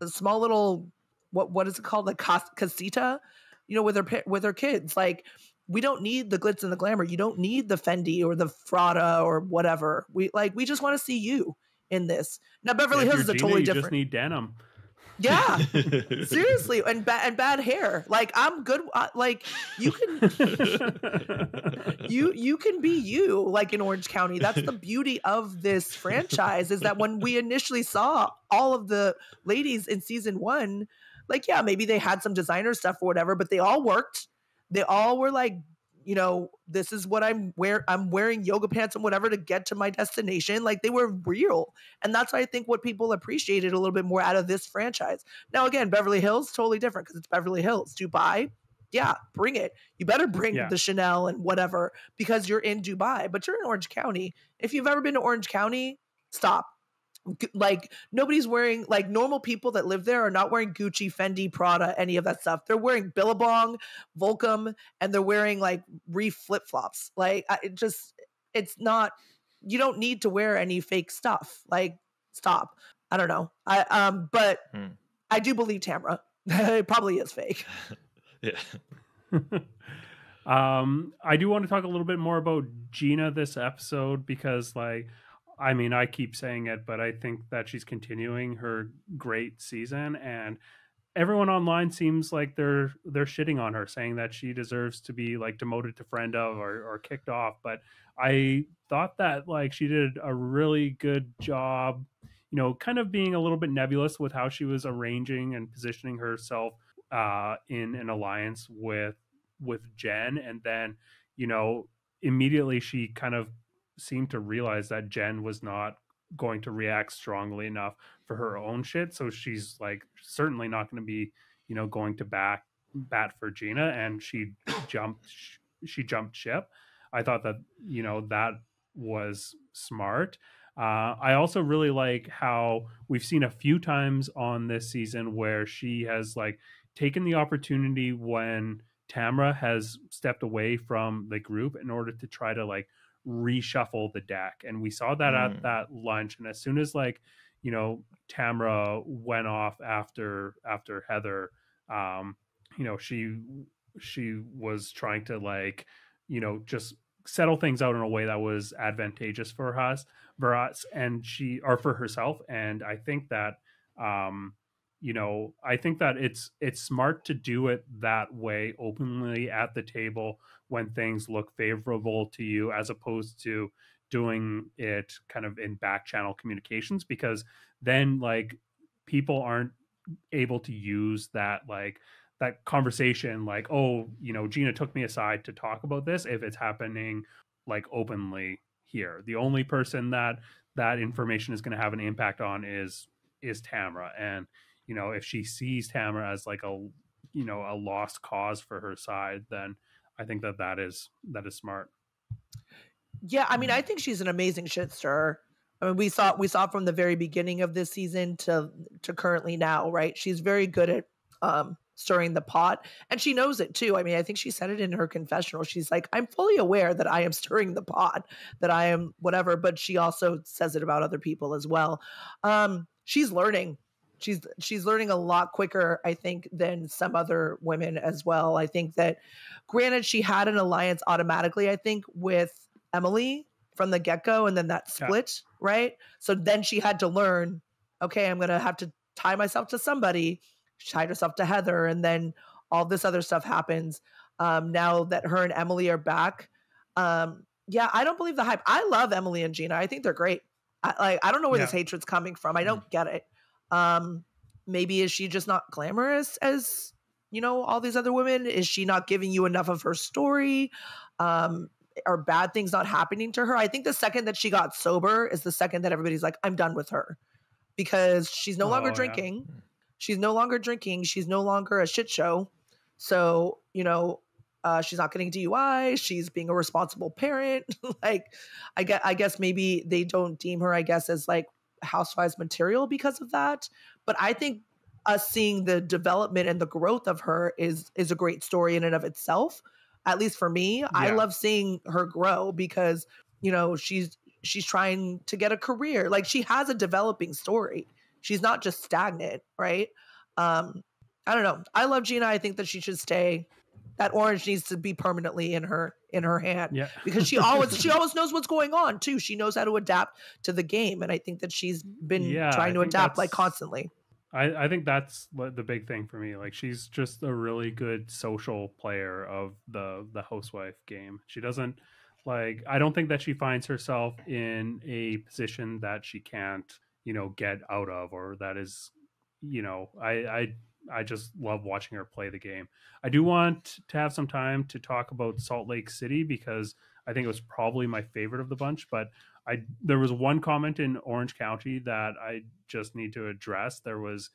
Speaker 3: a small little, what is it called? Like casita, with her kids. Like, we don't need the glitz and the glamour. You don't need the Fendi or the Prada or whatever. We just want to see you in this. Now, Beverly Hills is a totally different.
Speaker 1: You just need denim.
Speaker 3: Yeah, seriously, and bad hair. Like, I'm good. Like, you can you can be you, like, in Orange County. That's the beauty of this franchise, is that when we initially saw all of the ladies in season 1, like, yeah, maybe they had some designer stuff or whatever, but they all worked. They all were like, this is what I'm wearing yoga pants and whatever to get to my destination. Like, they were real. And that's, I think, what people appreciated a little bit more out of this franchise. Now, again, Beverly Hills, totally different because it's Beverly Hills. Dubai, yeah, bring it. You better bring the Chanel and whatever because you're in Dubai, but you're in Orange County. If you've ever been to Orange County, stop. Like, nobody's wearing, like, normal people that live there are not wearing Gucci, Fendi, Prada, any of that stuff. They're wearing Billabong, Volcom, and they're wearing like Reef flip-flops. Like, it's not, you don't need to wear any fake stuff. Like, stop. I don't know. But I do believe Tamara. It probably is fake.
Speaker 2: Yeah.
Speaker 1: I do want to talk a little bit more about Gina this episode because, like, I mean, I keep saying it, but I think that she's continuing her great season, and everyone online seems like they're shitting on her, saying that she deserves to be, like, demoted to friend of or kicked off. But I thought that, like, she did a really good job, kind of being a little bit nebulous with how she was arranging and positioning herself in an alliance with Jen, and then, immediately she kind of seemed to realize that Jen was not going to react strongly enough for her own shit. So she's, like, certainly not going to be, going to bat for Gina, and she jumped ship. I thought that, that was smart. I also really like how we've seen a few times on this season where she has, like, taken the opportunity when Tamara has stepped away from the group in order to try to, like, reshuffle the deck. And we saw that at that lunch. And as soon as, like, Tamara went off after Heather, she was trying to, like, just settle things out in a way that was advantageous for us and for herself. And I think that it's smart to do it that way openly at the table when things look favorable to you, as opposed to doing it kind of in back channel communications, because then, like, people aren't able to use that, like, that conversation, like, oh, Gina took me aside to talk about this, if it's happening, like, openly here. The only person that information is going to have an impact on is Tamara. And if she sees Tamara as, like, a lost cause for her side, then I think that is smart.
Speaker 3: Yeah, I mean, I think she's an amazing shit stirrer. I mean, we saw from the very beginning of this season to currently now, right? She's very good at stirring the pot, and she knows it too. I mean, I think she said it in her confessional. She's like, I'm fully aware that I am stirring the pot, that I am whatever, but she also says it about other people as well. She's learning. She's learning a lot quicker, I think, than some other women as well. I think that, granted, she had an alliance automatically, I think, with Emily from the get-go, and then that split, right? So then she had to learn, okay, I'm going to have to tie myself to somebody. She tied herself to Heather, and then all this other stuff happens. Now that her and Emily are back. Yeah, I don't believe the hype. I love Emily and Gina. I think they're great. I don't know where this hatred's coming from. I don't get it. Maybe is she just not glamorous as, you know, all these other women? Is she not giving you enough of her story? Are bad things not happening to her? I think the second that she got sober is the second that everybody's like, I'm done with her, because she's no longer drinking. Yeah. She's no longer drinking. She's no longer a shit show. So, you know, she's not getting DUI. She's being a responsible parent. Like, I guess maybe they don't deem her, I guess, as like Housewives material because of that. But I think us seeing the development and the growth of her is a great story in and of itself. At least for me, I love seeing her grow because, you know, she's trying to get a career. Like, she has a developing story. She's not just stagnant, right? I don't know. I love Gina. I think that she should stay. That orange needs to be permanently in her hand, because she always knows what's going on too. She knows how to adapt to the game, and I think that she's been trying to adapt like constantly.
Speaker 1: I think that's the big thing for me. Like, she's just a really good social player of the housewife game. She doesn't, like, I don't think that she finds herself in a position that she can't, you know, get out of, or that is, you know, I just love watching her play the game. I do want to have some time to talk about Salt Lake City, because I think it was probably my favorite of the bunch, but there was one comment in Orange County that I just need to address. There was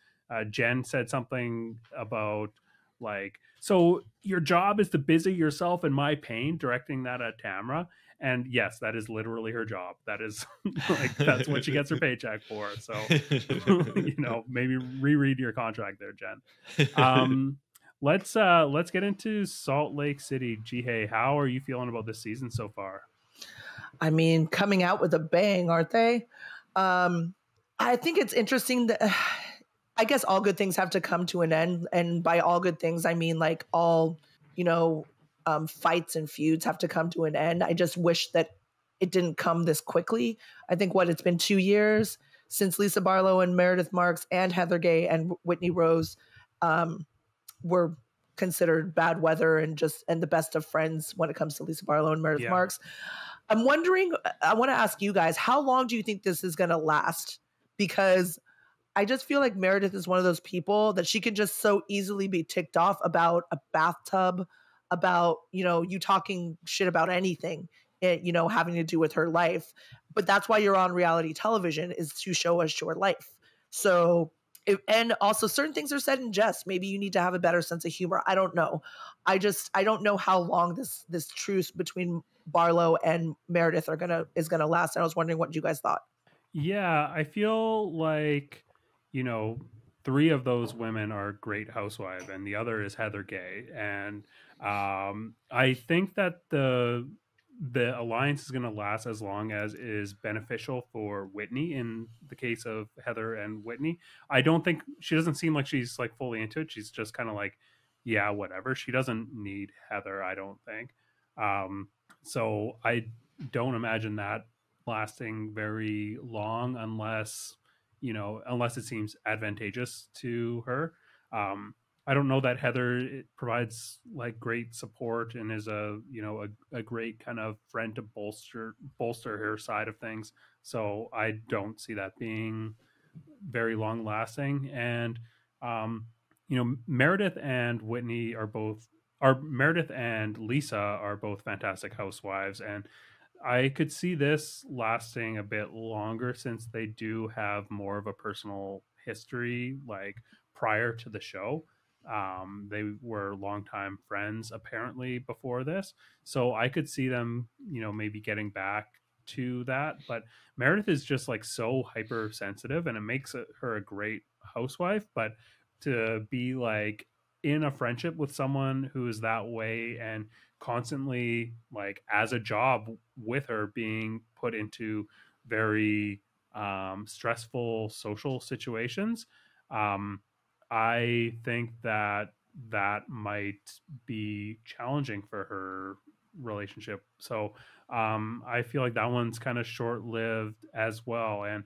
Speaker 1: Jen said something about, like, so your job is to busy yourself in my pain, directing that at Tamra. And yes, that is literally her job. That is like, that's what she gets her paycheck for. So, you know, maybe reread your contract there, Jen. Let's get into Salt Lake City. Hae, how are you feeling about this season so far?
Speaker 3: I mean, coming out with a bang, aren't they? I think it's interesting that I guess all good things have to come to an end. And by all good things, I mean, like, all, you know, fights and feuds have to come to an end. I just wish that it didn't come this quickly. I think it's been 2 years since Lisa Barlow and Meredith Marks and Heather Gay and Whitney Rose were considered bad weather and the best of friends when it comes to Lisa Barlow and Meredith Marks. I'm wondering, I want to ask you guys, how long do you think this is going to last? Because I just feel like Meredith is one of those people that she can just so easily be ticked off about a bathtub, about, you know, you talking shit about anything, you know, having to do with her life. But that's why you're on reality television, is to show us your life. So, and also certain things are said in jest. Maybe you need to have a better sense of humor. I don't know. I don't know how long this truce between Barlow and Meredith is gonna last. And I was wondering what you guys thought.
Speaker 1: Yeah, I feel like, you know, 3 of those women are great housewives, and the other is Heather Gay. And I think that the alliance is going to last as long as is beneficial for Whitney. In the case of Heather and Whitney, I don't think, she doesn't seem like she's like fully into it. She's just kind of like, yeah, whatever. She doesn't need Heather, I don't think. So I don't imagine that lasting very long, unless it seems advantageous to her. I don't know that Heather provides like great support and is a great kind of friend to bolster her side of things. So I don't see that being very long lasting. And Meredith and Lisa are both fantastic housewives, and I could see this lasting a bit longer, since they do have more of a personal history, like prior to the show. They were longtime friends apparently before this. So I could see them, maybe getting back to that. But Meredith is just like so hypersensitive, and it makes her a great housewife. But to be like in a friendship with someone who is that way, and constantly like as a job with her, being put into very stressful social situations, I think that might be challenging for her relationship. So I feel like that one's kind of short-lived as well. And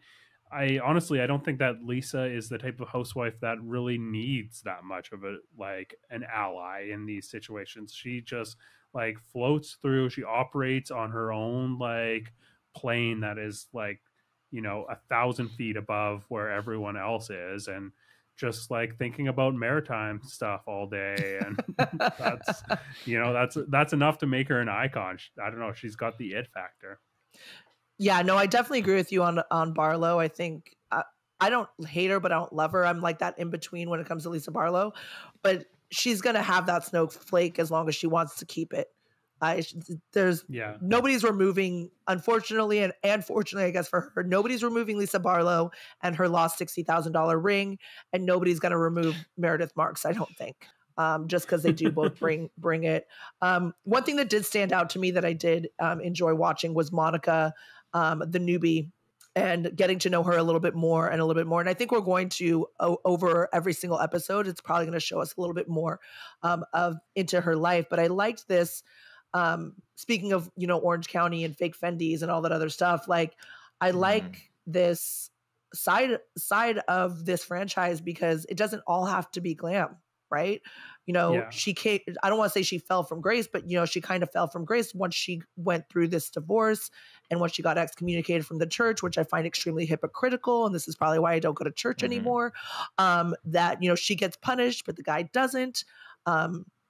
Speaker 1: I honestly, I don't think that Lisa is the type of housewife that really needs that much of a like an ally in these situations. She just like floats through. She operates on her own like plane that is like, you know, 1,000 feet above where everyone else is, and just like thinking about maritime stuff all day. And that's, you know, that's enough to make her an icon. I don't know. She's got the it factor.
Speaker 3: Yeah, no, I definitely agree with you on Barlow. I think I don't hate her, but I don't love her. I'm like that in between when it comes to Lisa Barlow, but she's gonna have that snowflake as long as she wants to keep it. There's nobody's removing, unfortunately and fortunately, I guess for her, nobody's removing Lisa Barlow and her lost $60,000 ring, and nobody's gonna remove Meredith Marks. I don't think. Just because they do both bring it. One thing that did stand out to me that I did enjoy watching was Monica, the newbie, and getting to know her a little bit more and a little bit more. And I think we're going to, over every single episode, it's probably going to show us a little bit more of into her life. But I liked this. Speaking of, you know, Orange County and fake Fendi's and all that other stuff, like I like this side of this franchise because it doesn't all have to be glam. Right. You know, she came, I don't want to say she fell from grace, but, you know, she kind of fell from grace once she went through this divorce and once she got excommunicated from the church, which I find extremely hypocritical. And this is probably why I don't go to church anymore. That, you know, she gets punished, but the guy doesn't.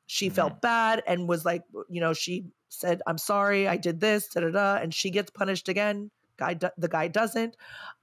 Speaker 3: She felt bad and was like, you know, she said, I'm sorry, I did this, and she gets punished again. The guy doesn't.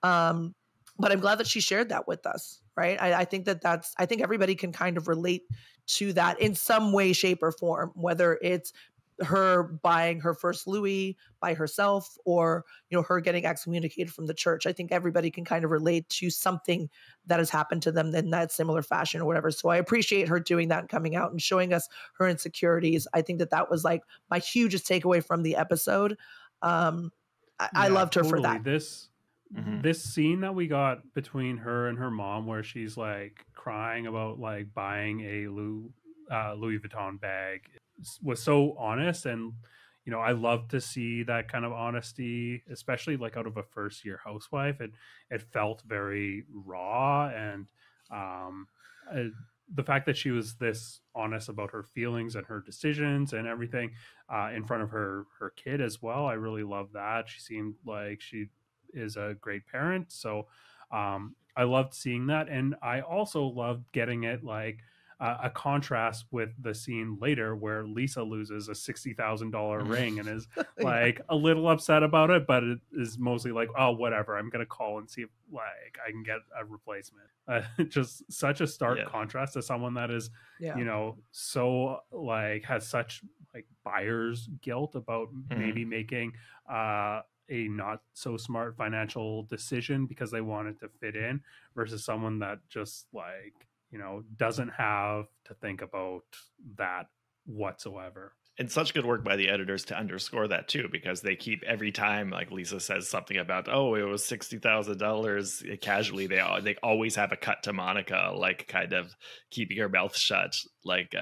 Speaker 3: But I'm glad that she shared that with us. Right. I think I think everybody can kind of relate to that in some way, shape, or form, whether it's her buying her first Louis by herself or, you know, her getting excommunicated from the church. I think everybody can kind of relate to something that has happened to them in that similar fashion or whatever. So I appreciate her doing that and coming out and showing us her insecurities. I think that was like my hugest takeaway from the episode. I loved her for that.
Speaker 1: This scene that we got between her and her mom, where she's like crying about like buying a Louis Vuitton bag, was so honest. And, you know, I love to see that kind of honesty, especially like out of a first year housewife. It felt very raw. And the fact that she was this honest about her feelings and her decisions and everything in front of her kid as well. I really love that. She seemed like she is a great parent. So I loved seeing that. And I also loved getting it like a contrast with the scene later where Lisa loses a $60,000 ring and is like a little upset about it, but it is mostly like, oh, whatever, I'm going to call and see if like I can get a replacement. Just such a stark contrast to someone that is, you know, so like has such like buyer's guilt about maybe making a not so smart financial decision because they wanted to fit in, versus someone that just like, you know, doesn't have to think about that whatsoever.
Speaker 2: And such good work by the editors to underscore that too, because they keep every time like Lisa says something about, oh, it was $60,000 casually, they always have a cut to Monica, like kind of keeping her mouth shut, like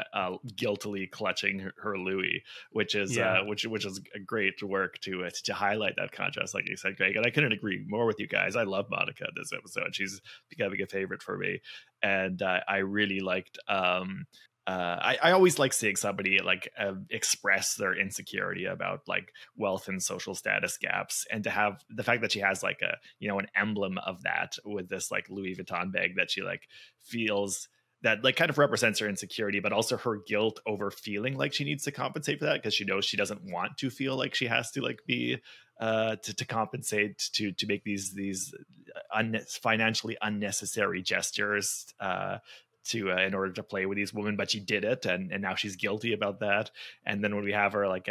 Speaker 2: guiltily clutching her Louis, which is which is a great work to highlight that contrast, like you said, Greg. And I couldn't agree more with you guys. I love Monica in this episode. She's becoming a favorite for me, and I really liked. I always like seeing somebody like express their insecurity about like wealth and social status gaps, and to have the fact that she has like a, you know, an emblem of that with this like Louis Vuitton bag that she like feels that like kind of represents her insecurity, but also her guilt over feeling like she needs to compensate for that because she knows she doesn't want to feel like she has to like be to compensate to make these financially unnecessary gestures in order to play with these women, but she did it, and now she's guilty about that. And then when we have her like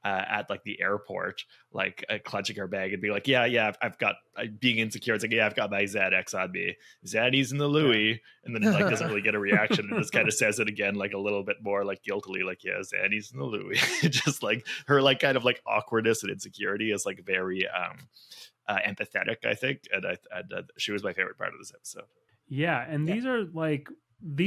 Speaker 2: at like the airport, like clutching her bag and be like, I've got being insecure. It's like, I've got my Xanax on me. Xanny's in the Louis, and then it like doesn't really get a reaction. And just kind of says it again, like a little bit more like guiltily, like, Xanny's in the Louis. Just like her like kind of like awkwardness and insecurity is like very empathetic, I think. And she was my favorite part of this episode.
Speaker 1: Yeah, and these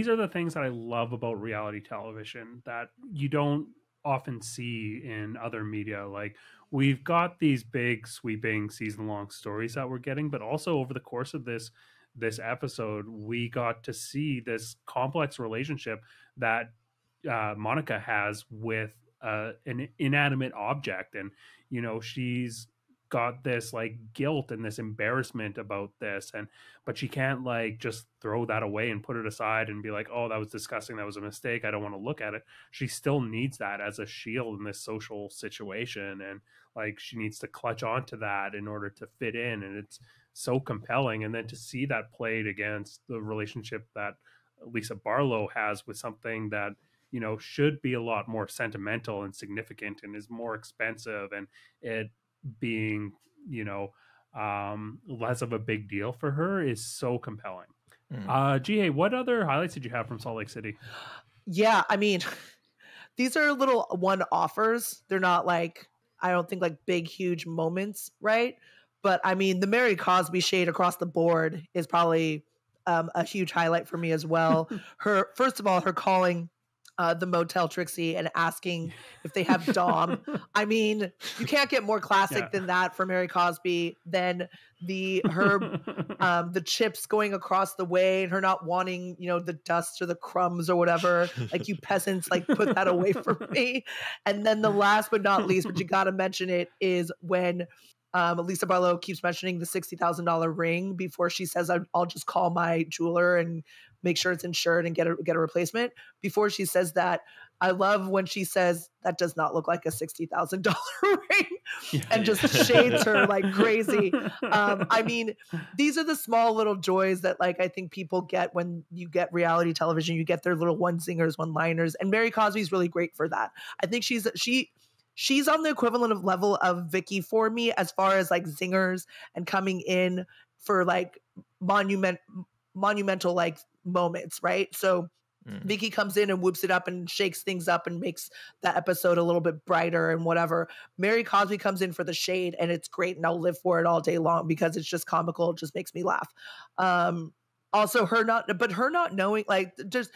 Speaker 1: are the things that I love about reality television that you don't often see in other media. Like, we've got these big sweeping season-long stories that we're getting, but also over the course of this episode, we got to see this complex relationship that Monica has with an inanimate object. And she's got this like guilt and this embarrassment about this, but she can't like just throw that away and put it aside and be like, oh, that was disgusting, that was a mistake, I don't want to look at it. She still needs that as a shield in this social situation, and like she needs to clutch onto that in order to fit in. And it's so compelling. And then to see that played against the relationship that Lisa Barlow has with something that should be a lot more sentimental and significant and is more expensive, and it being less of a big deal for her is so compelling. Hae, what other highlights did you have from Salt Lake City?
Speaker 3: Yeah, I mean, these are little one-offers. They're not like, I don't think like big huge moments, right? But I mean, the Mary Cosby shade across the board is probably a huge highlight for me as well. Her, first of all, her calling the motel Trixie and asking if they have Dom. I mean, you can't get more classic than that for Mary Cosby. Than the chips going across the way and her not wanting, the dust or the crumbs or whatever. Like, you peasants, like, put that away from me. And then the last but not least, but you got to mention it, is when Lisa Barlow keeps mentioning the $60,000 ring before she says, I'll just call my jeweler and make sure it's insured and get a replacement. Before she says that, I love when she says, that does not look like a $60,000 ring, and just shades her like crazy. I mean, these are the small little joys that like I think people get when you get reality television. You get their little one-zingers, one-liners, and Mary Cosby's really great for that. I think she's on the equivalent of level of Vicki for me, as far as like zingers and coming in for like monumental like moments, right? So Vicki comes in and whoops it up and shakes things up and makes that episode a little bit brighter and whatever. Mary Cosby comes in for the shade, and it's great, and I'll live for it all day long because it's just comical. It just makes me laugh. Also, her not knowing, like, just,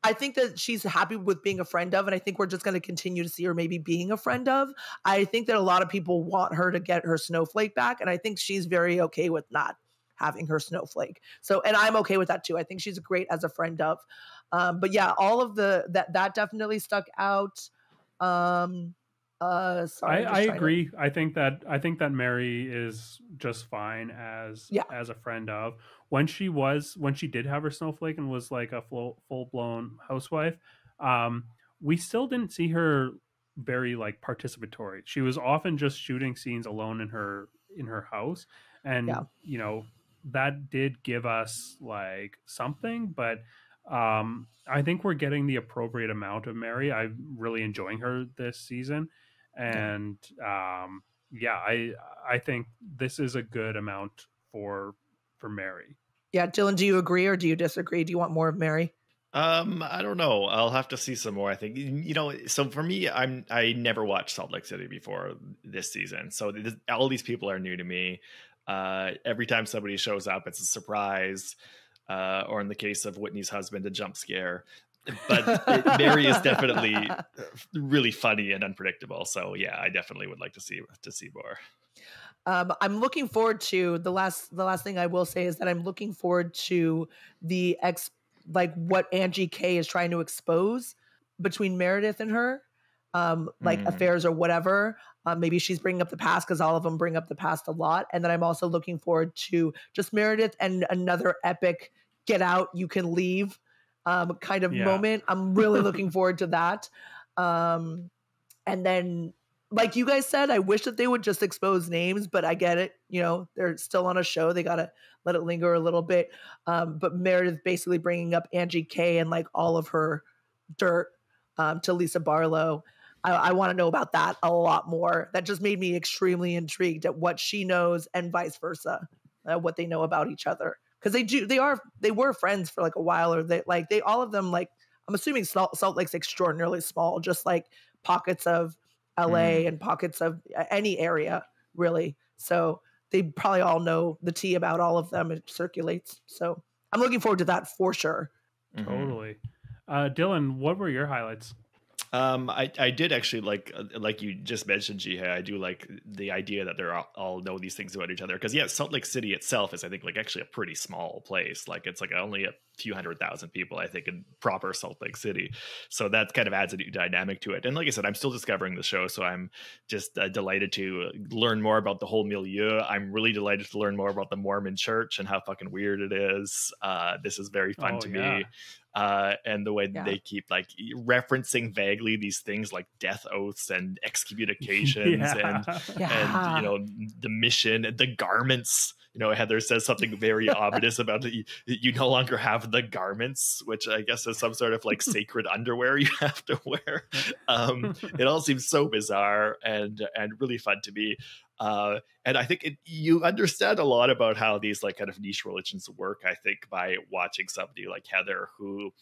Speaker 3: I think that she's happy with being a friend of, and I think we're just going to continue to see her maybe being a friend of. I think that a lot of people want her to get her snowflake back, and I think she's very okay with not having her snowflake. So, and I'm okay with that too. I think she's great as a friend of. But yeah, all of that definitely stuck out. Sorry,
Speaker 1: I agree. I think that Mary is just fine as a friend of. When she did have her snowflake and was like a full blown housewife, we still didn't see her very like participatory. She was often just shooting scenes alone in her house, and that did give us like something, but I think we're getting the appropriate amount of Mary. I'm really enjoying her this season, and I think this is a good amount for Mary.
Speaker 3: Yeah, Dylan, do you agree or do you disagree? Do you want more of Mary?
Speaker 2: I don't know. I'll have to see some more. I think, so for me, I never watched Salt Lake City before this season. So all these people are new to me. Every time somebody shows up, it's a surprise. Or in the case of Whitney's husband, a jump scare. But Mary is definitely really funny and unpredictable. So yeah, I definitely would like to see more.
Speaker 3: I'm looking forward to the last thing I will say is that I'm looking forward to what Angie K is trying to expose between Meredith and her, affairs or whatever. Maybe she's bringing up the past, because all of them bring up the past a lot. And then I'm also looking forward to just Meredith and another epic get out, you can leave kind of moment. I'm really looking forward to that. And then, like you guys said, I wish that they would just expose names, but I get it. They're still on a show. They got to let it linger a little bit. But Meredith basically bringing up Angie K and like all of her dirt to Lisa Barlow. I want to know about that a lot more. That just made me extremely intrigued at what she knows and vice versa, what they know about each other. Because they were friends for like a while, or they all of them, like, I'm assuming Salt Lake's extraordinarily small, just like pockets of LA and pockets of any area, really. So they probably all know the tea about all of them. It circulates. So I'm looking forward to that for sure.
Speaker 1: Totally. Dylan, what were your highlights?
Speaker 2: I did actually like you just mentioned, Jihae. I do like the idea that they're all know these things about each other, because Salt Lake City itself is, I think, like actually a pretty small place. Like it's like only a few 100,000 people, I think, in proper Salt Lake City. So that kind of adds a new dynamic to it. And like I said, I'm still discovering the show, so I'm just delighted to learn more about the whole milieu. I'm really delighted to learn more about the Mormon Church and how fucking weird it is. This is very fun to me. And the way they keep like referencing vaguely these things like death oaths and excommunications and you know, the mission and the garments. You know, Heather says something very ominous about it. You no longer have the garments, which I guess is some sort of like sacred underwear you have to wear. It all seems so bizarre and really fun to me. And I think you understand a lot about how these like kind of niche religions work, I think, by watching somebody like Heather, who,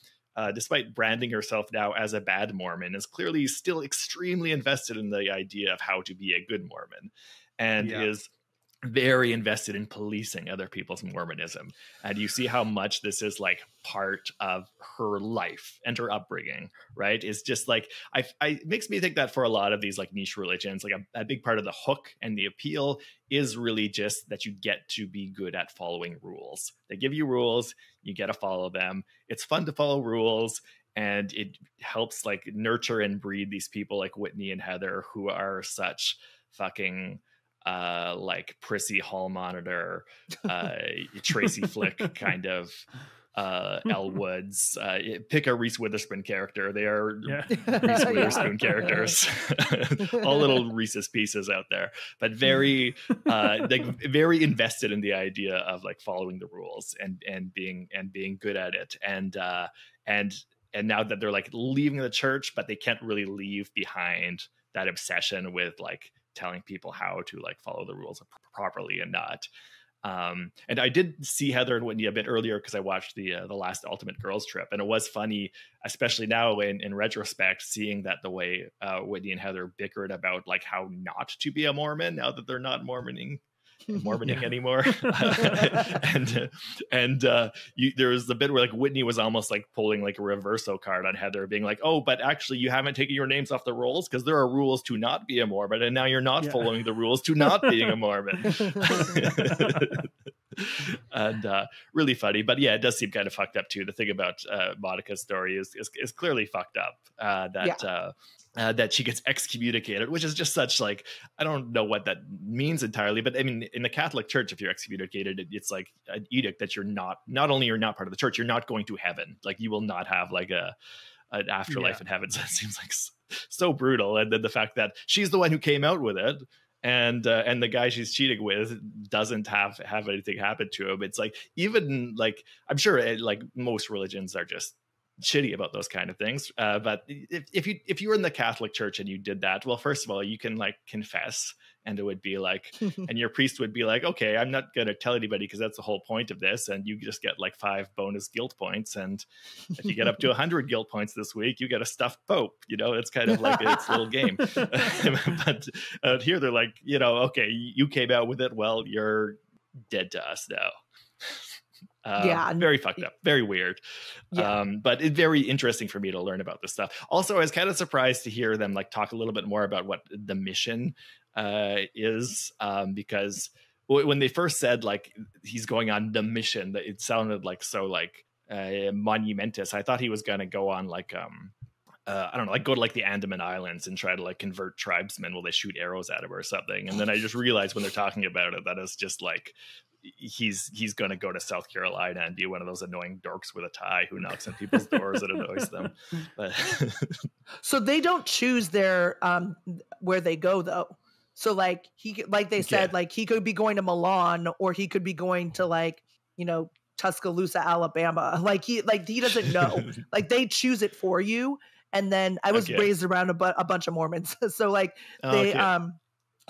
Speaker 2: despite branding herself now as a bad Mormon, is clearly still extremely invested in the idea of how to be a good Mormon, and is very invested in policing other people's Mormonism. And you see how much this is like part of her life and her upbringing, right? It's just like, it makes me think that for a lot of these like niche religions, like a big part of the hook and the appeal is really just that you get to be good at following rules. They give you rules, you get to follow them. It's fun to follow rules. And it helps like nurture and breed these people like Whitney and Heather, who are such fucking like prissy hall monitor, Tracy Flick kind of Elle Woods. Pick a Reese Witherspoon character. They are Reese Witherspoon characters. All little Reese's Pieces out there, but very like very invested in the idea of like following the rules and being good at it. And now that they're like leaving the church, but they can't really leave behind that obsession with like telling people how to like follow the rules properly and not. And I did see Heather and Whitney a bit earlier because I watched the last Ultimate Girls Trip, and it was funny, especially now in retrospect, seeing that the way Whitney and Heather bickered about like how not to be a Mormon now that they're not Mormoning anymore. and there was the bit where like Whitney was almost like pulling like a reverso card on Heather, being like, oh, but actually you haven't taken your names off the rolls because there are rules to not be a Mormon, and now you're not following the rules to not being a Mormon. And really funny. But yeah, it does seem kind of fucked up too. The thing about Monica's story is clearly fucked up, that she gets excommunicated, which is just such like, I don't know what that means entirely, but I mean, in the Catholic Church, if you're excommunicated, it's like an edict that you're not only you're not part of the church, you're not going to heaven. Like you will not have like an afterlife in heaven. So it seems like so brutal. And then the fact that she's the one who came out with it, and the guy she's cheating with doesn't have anything happen to him. It's like, even like, I'm sure like most religions are just shitty about those kind of things, but if you were in the Catholic Church and you did that, well, first of all, you can like confess, and it would be like and your priest would be like, okay, I'm not going to tell anybody because that's the whole point of this, and you just get like 5 bonus guilt points, and if you get up to 100 guilt points this week, you get a stuffed pope. You know, it's kind of like its little game. But here they're like, you know, okay, you came out with it, well, you're dead to us now. Very fucked up, very weird. But it's very interesting for me to learn about this stuff. Also, I was kind of surprised to hear them like talk a little bit more about what the mission is, because when they first said like he's going on the mission, it sounded like so like monumentous. I thought he was going to go on like I don't know, like go to like the Andaman Islands and try to like convert tribesmen while they shoot arrows at him or something. And then I just realized when they're talking about it that it's just like he's going to go to South Carolina and be one of those annoying dorks with a tie who knocks on people's doors and annoys them. But
Speaker 3: so they don't choose their where they go though. So like they said, like he could be going to Milan, or he could be going to like, you know, Tuscaloosa, Alabama. Like he doesn't know. Like they choose it for you. And then I was raised around a bunch of Mormons. So like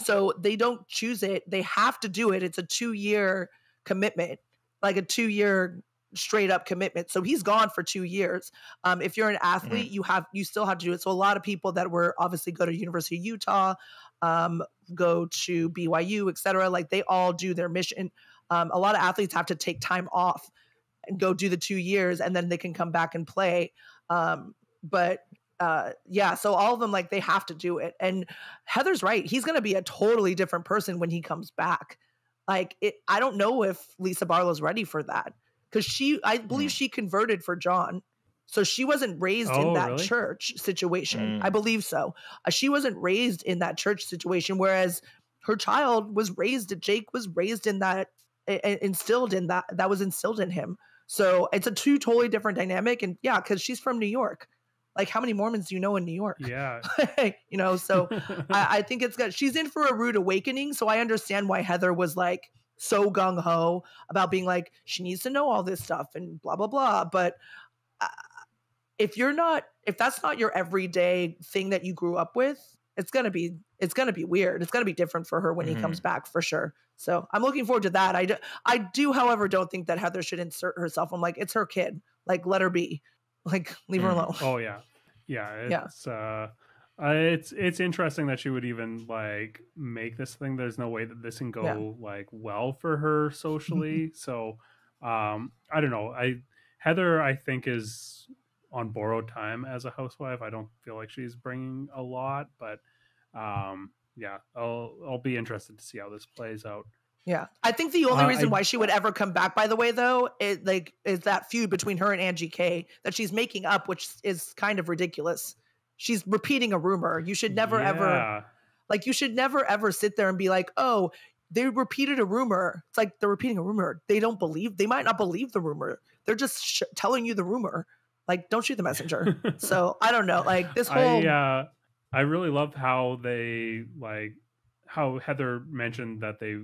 Speaker 3: so they don't choose it. They have to do it. It's a 2-year commitment, like a 2-year straight up commitment. So he's gone for 2 years. If you're an athlete, you still have to do it. So a lot of people that were obviously go to University of Utah, go to BYU, et cetera, like they all do their mission. A lot of athletes have to take time off and go do the 2 years, and then they can come back and play. But so all of them, like, they have to do it. And Heather's right. He's going to be a totally different person when he comes back. Like, I don't know if Lisa Barlow's ready for that, because I believe she converted for John. So she wasn't raised in that church situation. I believe so. She wasn't raised in that church situation, whereas her child was raised, Jake was raised in that, instilled in that was instilled in him. So it's a two totally different dynamic. And yeah, because she's from New York. Like, how many Mormons do you know in New York?
Speaker 1: Yeah.
Speaker 3: So I think it's good. She's in for a rude awakening. So I understand why Heather was like so gung-ho about being like, she needs to know all this stuff and blah, blah, blah. But if that's not your everyday thing that you grew up with, it's going to be weird. It's going to be different for her when he comes back, for sure. So I'm looking forward to that. I do, however, don't think that Heather should insert herself. I'm like, it's her kid. Like, let her be. Like, leave her alone.
Speaker 1: Oh yeah. It's interesting that she would even like make this thing. There's no way that this can go like well for her socially. So I don't know. Heather, I think, is on borrowed time as a housewife. I don't feel like she's bringing a lot, but I'll be interested to see how this plays out.
Speaker 3: Yeah, I think the only reason why she would ever come back, by the way, though, is that feud between her and Angie K that she's making up, which is kind of ridiculous. She's repeating a rumor. You should never ever sit there and be like, oh, they repeated a rumor. It's like, they're repeating a rumor. They might not believe the rumor. They're just telling you the rumor. Like, don't shoot the messenger. So I don't know. Like, this whole,
Speaker 1: I really love how how Heather mentioned that they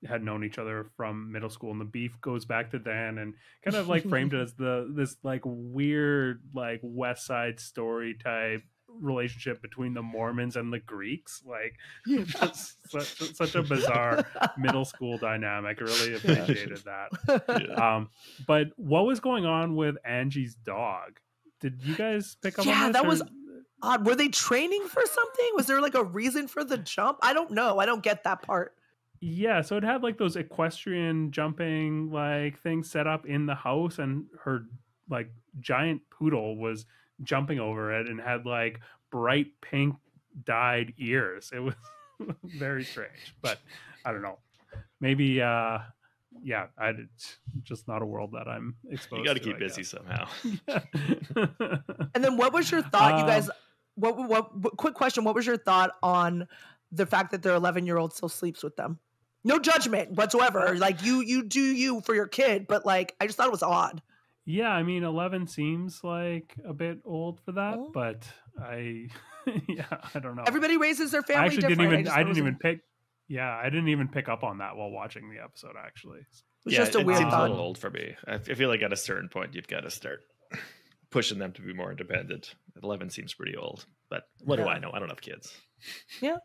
Speaker 1: had known each other from middle school, and the beef goes back to then, and kind of like framed it as this like weird like West Side Story type relationship between the Mormons and the Greeks. Like, just such a bizarre middle school dynamic. I really appreciated that. But what was going on with Angie's dog? Did you guys pick up on this?
Speaker 3: That was odd. Were they training for something? Was there like a reason for the jump? I don't know. I don't get that part.
Speaker 1: Yeah, so it had like those equestrian jumping like things set up in the house, and her like giant poodle was jumping over it and had like bright pink dyed ears. It was very strange, but I don't know. Maybe it's just not a world that I'm exposed to.
Speaker 2: You got to keep busy somehow.
Speaker 3: And then what was your thought, you guys? What quick question, what was your thought on the fact that their 11-year-old still sleeps with them? No judgment whatsoever. Like, you do you for your kid, but like, I just thought it was odd.
Speaker 1: Yeah, I mean, 11 seems like a bit old for that, but I don't know.
Speaker 3: Everybody raises their family different.
Speaker 1: I didn't even pick up on that while watching the episode, actually.
Speaker 3: It's just a weird
Speaker 2: thought.
Speaker 3: thought.
Speaker 2: A little old for me. I feel like at a certain point, you've got to start pushing them to be more independent. 11 seems pretty old, but what do I know? I don't have kids.
Speaker 3: Yeah.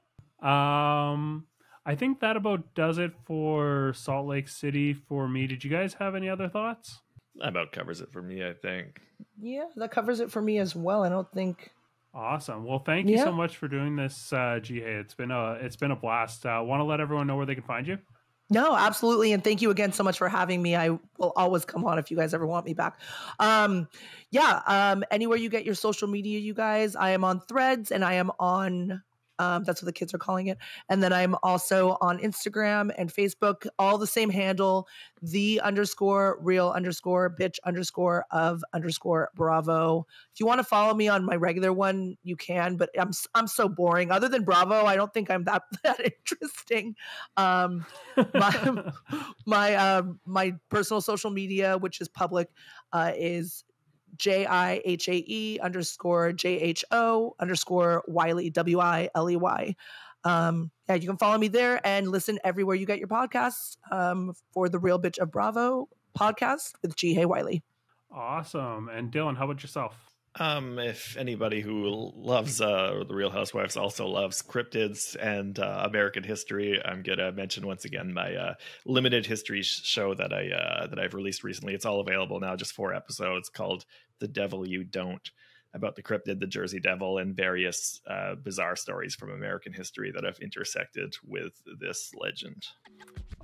Speaker 1: I think that about does it for Salt Lake City for me. Did you guys have any other thoughts?
Speaker 2: That about covers it for me, I think.
Speaker 3: Yeah, that covers it for me as well. I don't think.
Speaker 1: Awesome. Well, thank you so much for doing this, Hae. It's been a blast. Want to let everyone know where they can find you?
Speaker 3: No, absolutely. And thank you again so much for having me. I will always come on if you guys ever want me back. Anywhere you get your social media, you guys, I am on Threads, and I am on, that's what the kids are calling it. And then I'm also on Instagram and Facebook, all the same handle, _real_bitch_of_Bravo. If you want to follow me on my regular one, you can, but I'm so boring. Other than Bravo, I don't think I'm that interesting. My personal social media, which is public, is JIHAE_JHO_Wiley, WILEY. You can follow me there and listen everywhere you get your podcasts for the Real Bitch of Bravo podcast with Hae Wiley.
Speaker 1: Awesome. And Dylan, how about yourself?
Speaker 2: If anybody who loves the Real Housewives also loves cryptids and American history, I'm gonna mention once again my limited history show that I've released recently. It's all available now, just 4 episodes, called "The Devil You Don't," about the cryptid, the Jersey Devil, and various bizarre stories from American history that have intersected with this legend.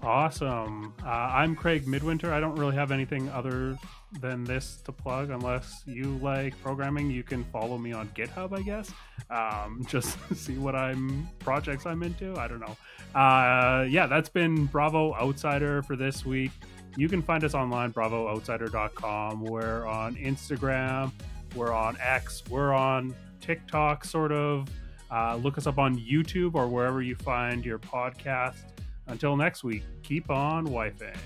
Speaker 1: Awesome. I'm Craig Midwinter. I don't really have anything other than this to plug unless you like programming. You can follow me on GitHub, I guess. Just see what projects I'm into. I don't know. Yeah, that's been Bravo Outsider for this week. You can find us online, bravooutsider.com. We're on Instagram. We're on X. We're on TikTok, sort of. Look us up on YouTube or wherever you find your podcast. Until next week, keep on wifing.